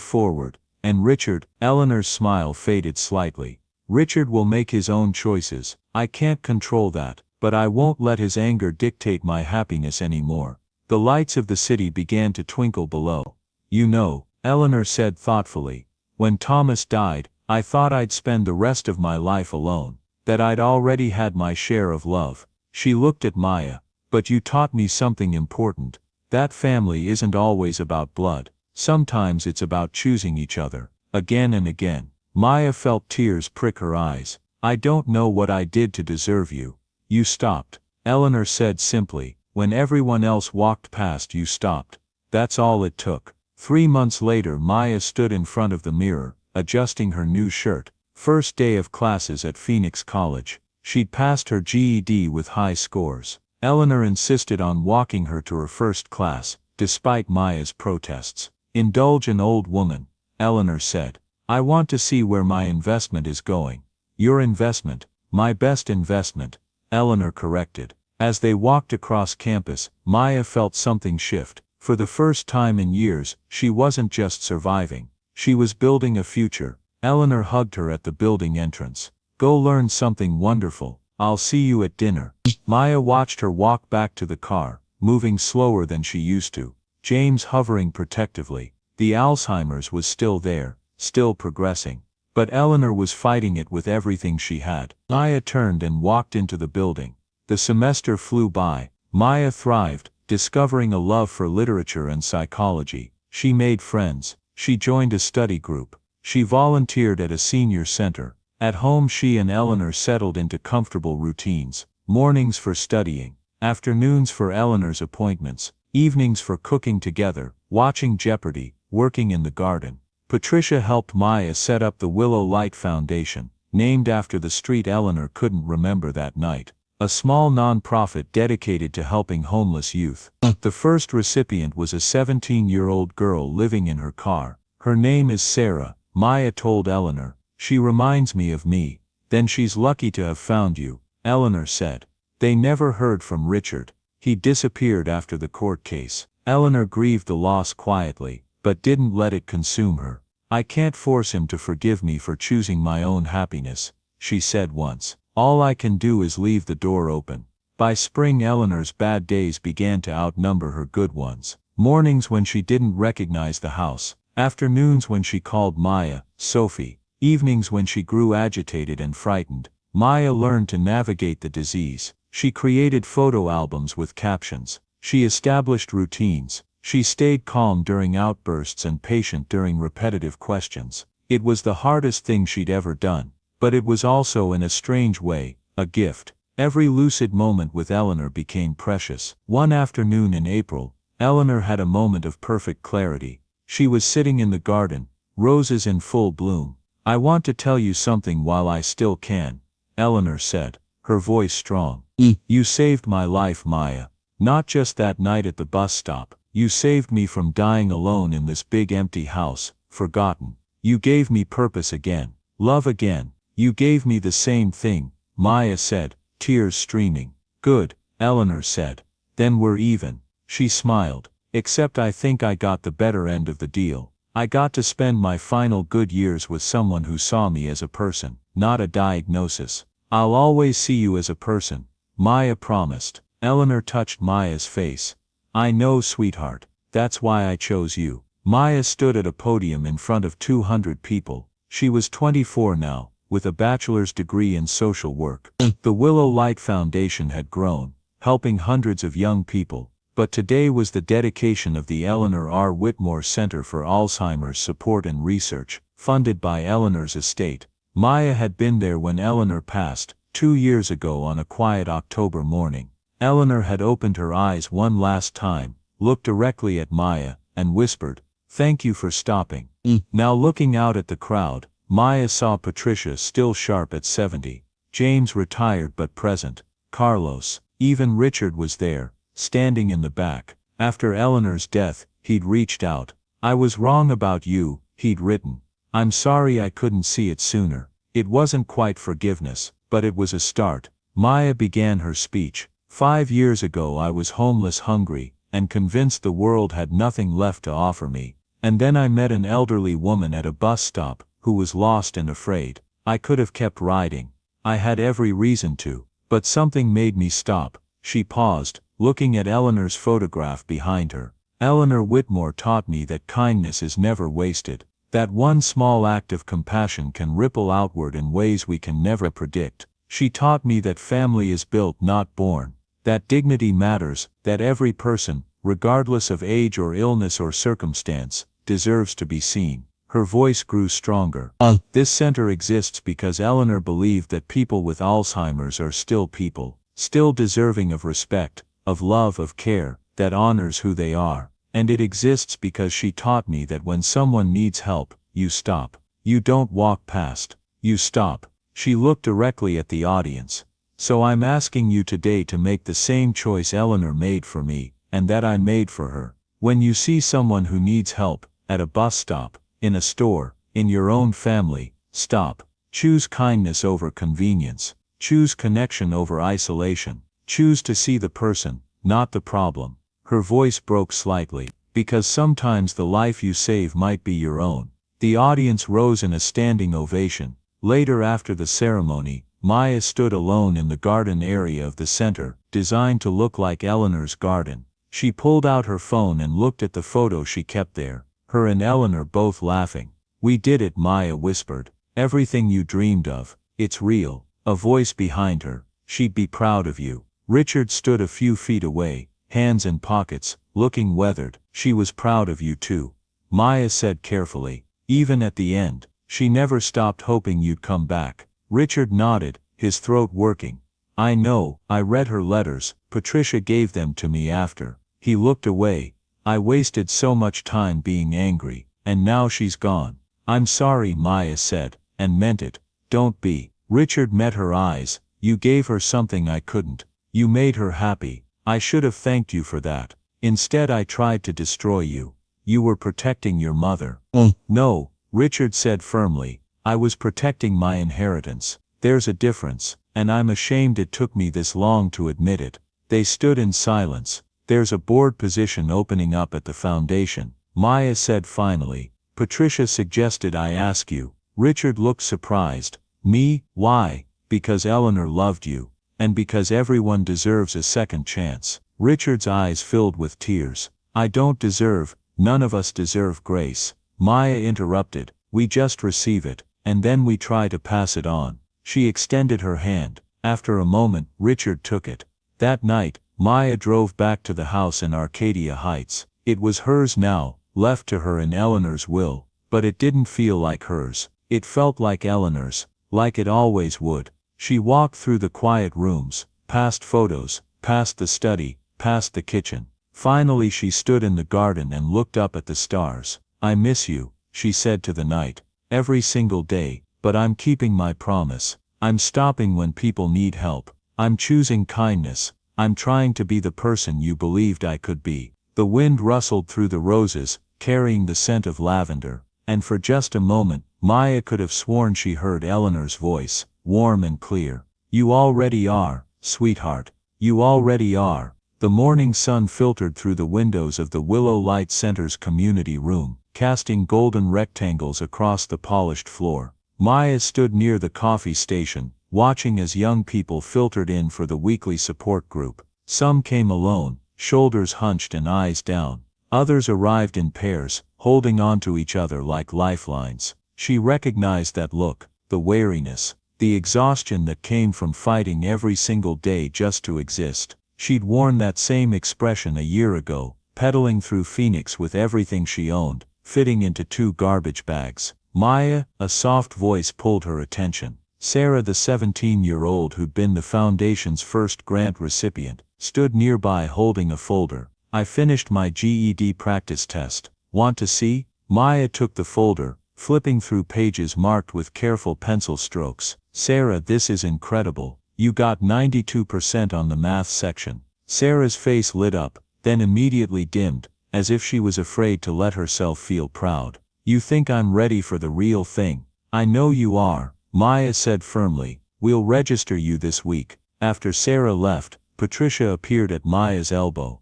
Speaker 2: forward. And Richard," Eleanor's smile faded slightly. "Richard will make his own choices. I can't control that, but I won't let his anger dictate my happiness anymore." The lights of the city began to twinkle below. "You know," Eleanor said thoughtfully, "when Thomas died, I thought I'd spend the rest of my life alone, that I'd already had my share of love." She looked at Maya. "But you taught me something important. That family isn't always about blood. Sometimes it's about choosing each other, again and again." Maya felt tears prick her eyes. "I don't know what I did to deserve you." "You stopped," Eleanor said simply. "When everyone else walked past, you stopped. That's all it took." 3 months later, Maya stood in front of the mirror, adjusting her new shirt. First day of classes at Phoenix College. She'd passed her GED with high scores. Eleanor insisted on walking her to her first class, despite Maya's protests. "Indulge an old woman," Eleanor said. "I want to see where my investment is going." "Your investment." "My best investment," Eleanor corrected. As they walked across campus, Maya felt something shift. For the first time in years, she wasn't just surviving. She was building a future. Eleanor hugged her at the building entrance. "Go learn something wonderful. I'll see you at dinner." Maya watched her walk back to the car, moving slower than she used to. James hovering protectively. The Alzheimer's was still there, still progressing. But Eleanor was fighting it with everything she had. Maya turned and walked into the building. The semester flew by. Maya thrived, discovering a love for literature and psychology. She made friends. She joined a study group. She volunteered at a senior center. At home, she and Eleanor settled into comfortable routines. Mornings for studying, afternoons for Eleanor's appointments, evenings for cooking together, watching Jeopardy, working in the garden. Patricia helped Maya set up the Willow Light Foundation, named after the street Eleanor couldn't remember that night. A small non-profit dedicated to helping homeless youth. The first recipient was a 17-year-old girl living in her car. "Her name is Sarah," Maya told Eleanor. "She reminds me of me." "Then she's lucky to have found you," Eleanor said. They never heard from Richard. He disappeared after the court case. Eleanor grieved the loss quietly, but didn't let it consume her. "I can't force him to forgive me for choosing my own happiness," she said once. "All I can do is leave the door open." By spring, Eleanor's bad days began to outnumber her good ones. Mornings when she didn't recognize the house. Afternoons when she called Maya, Sophie. Evenings when she grew agitated and frightened. Maya learned to navigate the disease. She created photo albums with captions. She established routines. She stayed calm during outbursts and patient during repetitive questions. It was the hardest thing she'd ever done. But it was also, in a strange way, a gift. Every lucid moment with Eleanor became precious. One afternoon in April, Eleanor had a moment of perfect clarity. She was sitting in the garden, roses in full bloom. "I want to tell you something while I still can," Eleanor said, her voice strong. "You saved my life, Maya. Not just that night at the bus stop. You saved me from dying alone in this big empty house, forgotten. You gave me purpose again, love again. You gave me the same thing," Maya said, tears streaming. "Good," Eleanor said. "Then we're even." She smiled. "Except I think I got the better end of the deal. I got to spend my final good years with someone who saw me as a person, not a diagnosis." "I'll always see you as a person," Maya promised. Eleanor touched Maya's face. "I know, sweetheart. That's why I chose you." Maya stood at a podium in front of 200 people. She was 24 now, with a bachelor's degree in social work. The Willow Light Foundation had grown, helping hundreds of young people. But today was the dedication of the Eleanor R. Whitmore Center for Alzheimer's Support and Research, funded by Eleanor's estate. Maya had been there when Eleanor passed, 2 years ago on a quiet October morning. Eleanor had opened her eyes one last time, looked directly at Maya, and whispered, "Thank you for stopping." Now looking out at the crowd, Maya saw Patricia still sharp at 70, James retired but present, Carlos, even Richard was there, standing in the back. After Eleanor's death, he'd reached out. I was wrong about you, he'd written. I'm sorry I couldn't see it sooner. It wasn't quite forgiveness, but it was a start. Maya began her speech. 5 years ago I was homeless, hungry, and convinced the world had nothing left to offer me. And then I met an elderly woman at a bus stop, who was lost and afraid. I could have kept riding. I had every reason to. But something made me stop. She paused, looking at Eleanor's photograph behind her. Eleanor Whitmore taught me that kindness is never wasted. That one small act of compassion can ripple outward in ways we can never predict. She taught me that family is built, not born. That dignity matters, that every person, regardless of age or illness or circumstance, deserves to be seen. Her voice grew stronger. This center exists because Eleanor believed that people with Alzheimer's are still people, still deserving of respect, of love, of care, that honors who they are. And it exists because she taught me that when someone needs help, you stop. You don't walk past. You stop. She looked directly at the audience. So I'm asking you today to make the same choice Eleanor made for me, and that I made for her. When you see someone who needs help, at a bus stop, in a store, in your own family, stop. Choose kindness over convenience. Choose connection over isolation. Choose to see the person, not the problem. Her voice broke slightly, because sometimes the life you save might be your own. The audience rose in a standing ovation. Later, after the ceremony, Maya stood alone in the garden area of the center, designed to look like Eleanor's garden. She pulled out her phone and looked at the photo she kept there, her and Eleanor both laughing. "We did it," Maya whispered. "Everything you dreamed of, it's real." A voice behind her, "She'd be proud of you." Richard stood a few feet away, hands in pockets, looking weathered. "She was proud of you too," Maya said carefully. "Even at the end, she never stopped hoping you'd come back." Richard nodded, his throat working. "I know, I read her letters, Patricia gave them to me after." He looked away. "I wasted so much time being angry, and now she's gone." "I'm sorry," Maya said, and meant it. "Don't be." Richard met her eyes. "You gave her something I couldn't. You made her happy. I should have thanked you for that. Instead I tried to destroy you. You were protecting your mother." "No," Richard said firmly. "I was protecting my inheritance. There's a difference, and I'm ashamed it took me this long to admit it." They stood in silence. "There's a board position opening up at the foundation," Maya said finally. "Patricia suggested I ask you." Richard looked surprised. "Me? Why?" "Because Eleanor loved you. And because everyone deserves a second chance." Richard's eyes filled with tears. "I don't deserve, none of us deserve grace," Maya interrupted. "We just receive it, and then we try to pass it on." She extended her hand. After a moment, Richard took it. That night, Maya drove back to the house in Arcadia Heights. It was hers now, left to her in Eleanor's will, but it didn't feel like hers. It felt like Eleanor's, like it always would. She walked through the quiet rooms, past photos, past the study, past the kitchen. Finally she stood in the garden and looked up at the stars. "I miss you," she said to the night. "Every single day, but I'm keeping my promise. I'm stopping when people need help. I'm choosing kindness. I'm trying to be the person you believed I could be." The wind rustled through the roses, carrying the scent of lavender, and for just a moment, Maya could have sworn she heard Eleanor's voice, warm and clear. "You already are, sweetheart. You already are." The morning sun filtered through the windows of the Willow Light Center's community room, casting golden rectangles across the polished floor. Maya stood near the coffee station, watching as young people filtered in for the weekly support group. Some came alone, shoulders hunched and eyes down. Others arrived in pairs, holding on to each other like lifelines. She recognized that look, the weariness, the exhaustion that came from fighting every single day just to exist. She'd worn that same expression a year ago, pedaling through Phoenix with everything she owned, fitting into 2 garbage bags. "Maya," a soft voice pulled her attention. Sarah, the 17-year-old who'd been the foundation's first grant recipient, stood nearby holding a folder. "I finished my GED practice test. Want to see?" Maya took the folder, flipping through pages marked with careful pencil strokes. "Sarah, this is incredible. You got 92% on the math section." Sarah's face lit up, then immediately dimmed, as if she was afraid to let herself feel proud. You think I'm ready for the real thing. I know you are, Maya said firmly. We'll register you this week. After Sarah left, Patricia appeared at Maya's elbow.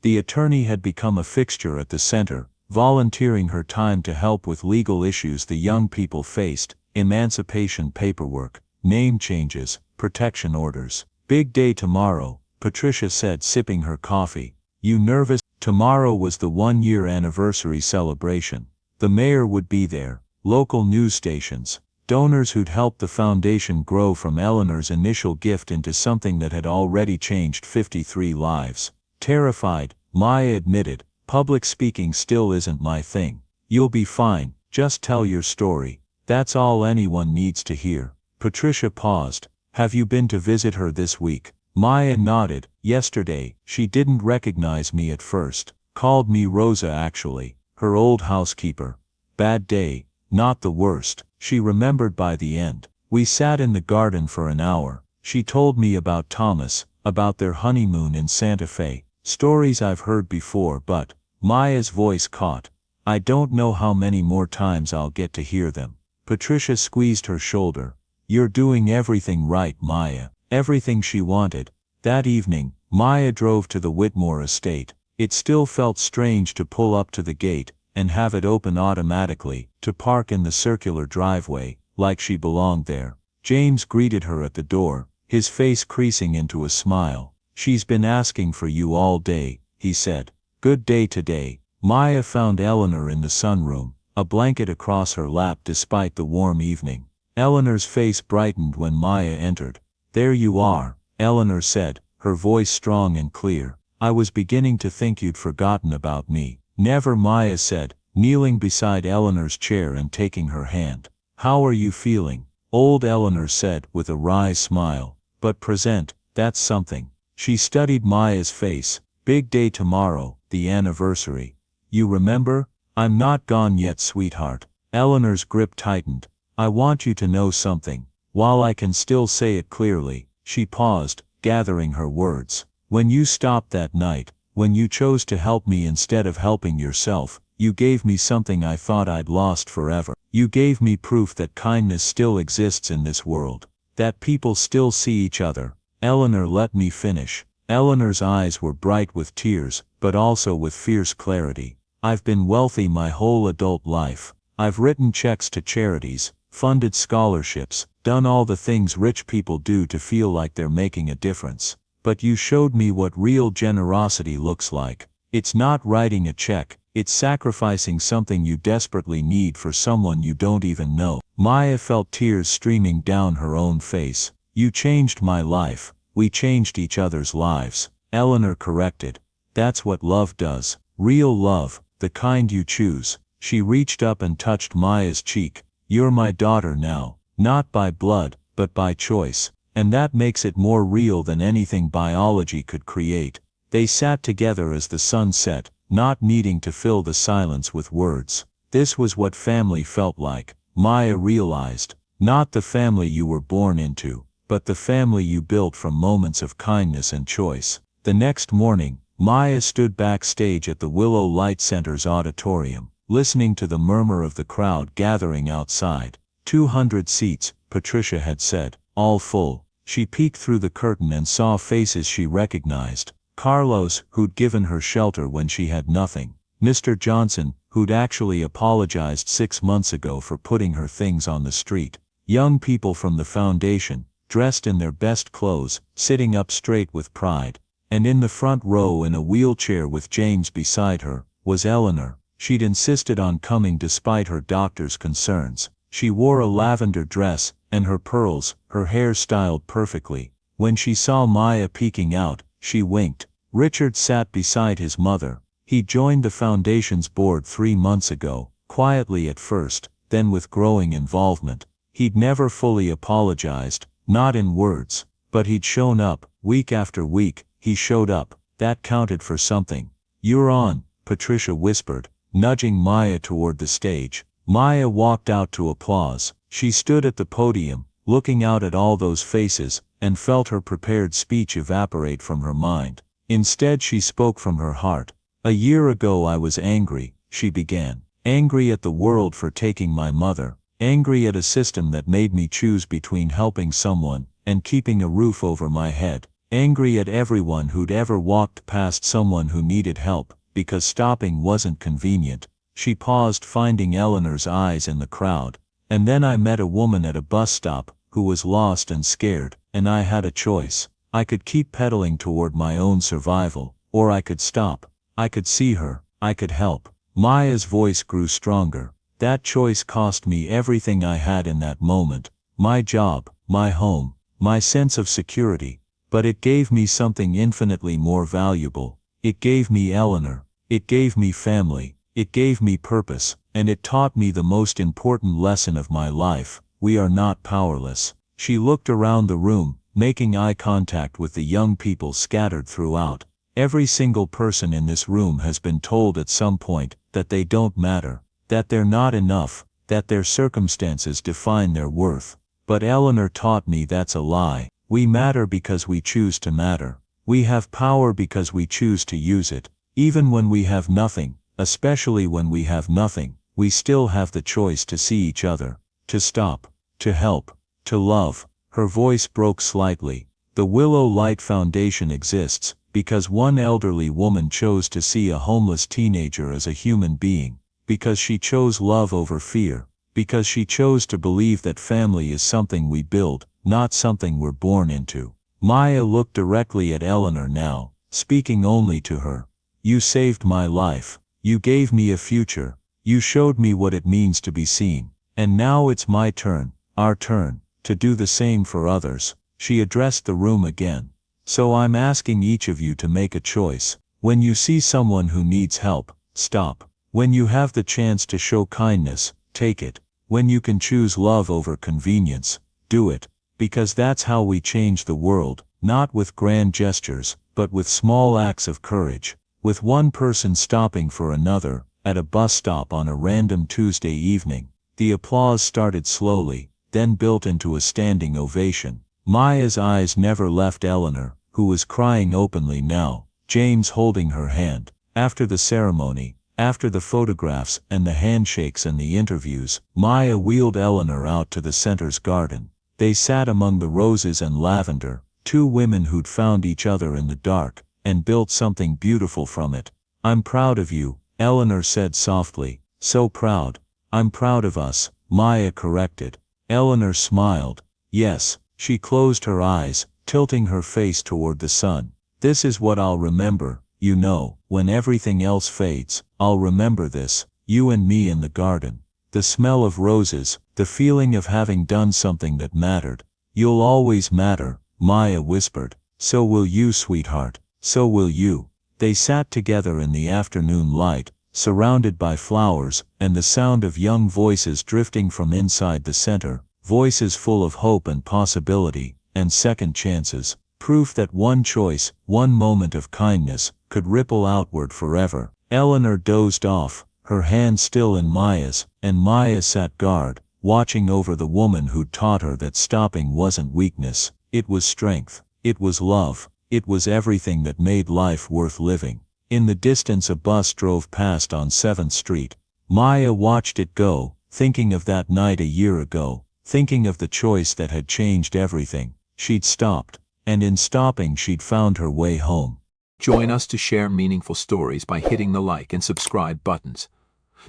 Speaker 2: The attorney had become a fixture at the center, volunteering her time to help with legal issues the young people faced: emancipation paperwork, name changes, protection orders. Big day tomorrow, Patricia said, sipping her coffee. You nervous? Tomorrow was the 1-year anniversary celebration. The mayor would be there, local news stations, donors who'd helped the foundation grow from Eleanor's initial gift into something that had already changed 53 lives. Terrified, Maya admitted, public speaking still isn't my thing. You'll be fine, just tell your story. That's all anyone needs to hear. Patricia paused. Have you been to visit her this week? Maya nodded. Yesterday. She didn't recognize me at first. Called me Rosa actually, her old housekeeper. Bad day, not the worst, she remembered by the end. We sat in the garden for an hour. She told me about Thomas, about their honeymoon in Santa Fe. Stories I've heard before, but Maya's voice caught. I don't know how many more times I'll get to hear them. Patricia squeezed her shoulder. You're doing everything right, Maya. Everything she wanted. That evening, Maya drove to the Whitmore estate. It still felt strange to pull up to the gate and have it open automatically, to park in the circular driveway, like she belonged there. James greeted her at the door, his face creasing into a smile. She's been asking for you all day, he said. Good day today. Maya found Eleanor in the sunroom, a blanket across her lap despite the warm evening. Eleanor's face brightened when Maya entered. There you are, Eleanor said, her voice strong and clear. I was beginning to think you'd forgotten about me. Never, Maya said, kneeling beside Eleanor's chair and taking her hand. How are you feeling? Old Eleanor said with a wry smile. But present, that's something. She studied Maya's face. Big day tomorrow, the anniversary. You remember? I'm not gone yet, sweetheart. Eleanor's grip tightened. I want you to know something. While I can still say it clearly, she paused, gathering her words. When you stopped that night, when you chose to help me instead of helping yourself, you gave me something I thought I'd lost forever. You gave me proof that kindness still exists in this world, that people still see each other. Eleanor let me finish. Eleanor's eyes were bright with tears, but also with fierce clarity. I've been wealthy my whole adult life. I've written checks to charities, funded scholarships, done all the things rich people do to feel like they're making a difference. But you showed me what real generosity looks like. It's not writing a check, it's sacrificing something you desperately need for someone you don't even know. Maya felt tears streaming down her own face. You changed my life. We changed each other's lives. Eleanor corrected. That's what love does. Real love, the kind you choose. She reached up and touched Maya's cheek. You're my daughter now, not by blood, but by choice. And that makes it more real than anything biology could create. They sat together as the sun set, not needing to fill the silence with words. This was what family felt like, Maya realized. Not the family you were born into, but the family you built from moments of kindness and choice. The next morning, Maya stood backstage at the Willow Light Center's auditorium, listening to the murmur of the crowd gathering outside. 200 seats, Patricia had said, all full. She peeked through the curtain and saw faces she recognized. Carlos, who'd given her shelter when she had nothing. Mr. Johnson, who'd actually apologized 6 months ago for putting her things on the street. Young people from the foundation, dressed in their best clothes, sitting up straight with pride. And in the front row in a wheelchair with James beside her, was Eleanor. She'd insisted on coming despite her doctor's concerns. She wore a lavender dress, and her pearls, her hair styled perfectly. When she saw Maya peeking out, she winked. Richard sat beside his mother. He joined the foundation's board 3 months ago, quietly at first, then with growing involvement. He'd never fully apologized, not in words, but he'd shown up. Week after week, he showed up. That counted for something. You're on, Patricia whispered, nudging Maya toward the stage. Maya walked out to applause. She stood at the podium, looking out at all those faces, and felt her prepared speech evaporate from her mind. Instead she spoke from her heart. "A year ago I was angry," she began. "Angry at the world for taking my mother. Angry at a system that made me choose between helping someone and keeping a roof over my head. Angry at everyone who'd ever walked past someone who needed help, because stopping wasn't convenient." She paused, finding Eleanor's eyes in the crowd. "And then I met a woman at a bus stop, who was lost and scared, and I had a choice. I could keep pedaling toward my own survival, or I could stop. I could see her, I could help." Maya's voice grew stronger. "That choice cost me everything I had in that moment. My job, my home, my sense of security. But it gave me something infinitely more valuable. It gave me Eleanor. It gave me family. It gave me purpose, and it taught me the most important lesson of my life. We are not powerless." She looked around the room, making eye contact with the young people scattered throughout. "Every single person in this room has been told at some point that they don't matter, that they're not enough, that their circumstances define their worth. But Eleanor taught me that's a lie. We matter because we choose to matter. We have power because we choose to use it. Even when we have nothing, especially when we have nothing, we still have the choice to see each other, to stop, to help, to love." Her voice broke slightly. "The Willow Light Foundation exists because one elderly woman chose to see a homeless teenager as a human being, because she chose love over fear, because she chose to believe that family is something we build, not something we're born into." Maya looked directly at Eleanor now, speaking only to her. "You saved my life. You gave me a future. You showed me what it means to be seen. And now it's my turn, our turn, to do the same for others." She addressed the room again. "So I'm asking each of you to make a choice. When you see someone who needs help, stop. When you have the chance to show kindness, take it. When you can choose love over convenience, do it. Because that's how we change the world, not with grand gestures, but with small acts of courage." With one person stopping for another, at a bus stop on a random Tuesday evening, the applause started slowly, then built into a standing ovation. Maya's eyes never left Eleanor, who was crying openly now, James holding her hand. After the ceremony, after the photographs and the handshakes and the interviews, Maya wheeled Eleanor out to the center's garden. They sat among the roses and lavender, two women who'd found each other in the dark, and built something beautiful from it. "I'm proud of you," Eleanor said softly. "So proud." "I'm proud of us," Maya corrected. Eleanor smiled. "Yes." She closed her eyes, tilting her face toward the sun. "This is what I'll remember, you know, when everything else fades. I'll remember this, you and me in the garden. The smell of roses, the feeling of having done something that mattered. You'll always matter," Maya whispered. "So will you, sweetheart. So will you." They sat together in the afternoon light, surrounded by flowers, and the sound of young voices drifting from inside the center, voices full of hope and possibility, and second chances, proof that one choice, one moment of kindness, could ripple outward forever. Eleanor dozed off, her hand still in Maya's, and Maya sat guard, watching over the woman who'd taught her that stopping wasn't weakness, it was strength, it was love. It was everything that made life worth living. In the distance a bus drove past on 7th Street. Maya watched it go, thinking of that night a year ago, thinking of the choice that had changed everything. She'd stopped, and in stopping she'd found her way home.
Speaker 1: Join us to share meaningful stories by hitting the like and subscribe buttons.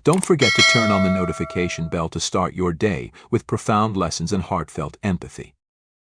Speaker 1: Don't forget to turn on the notification bell to start your day with profound lessons and heartfelt empathy.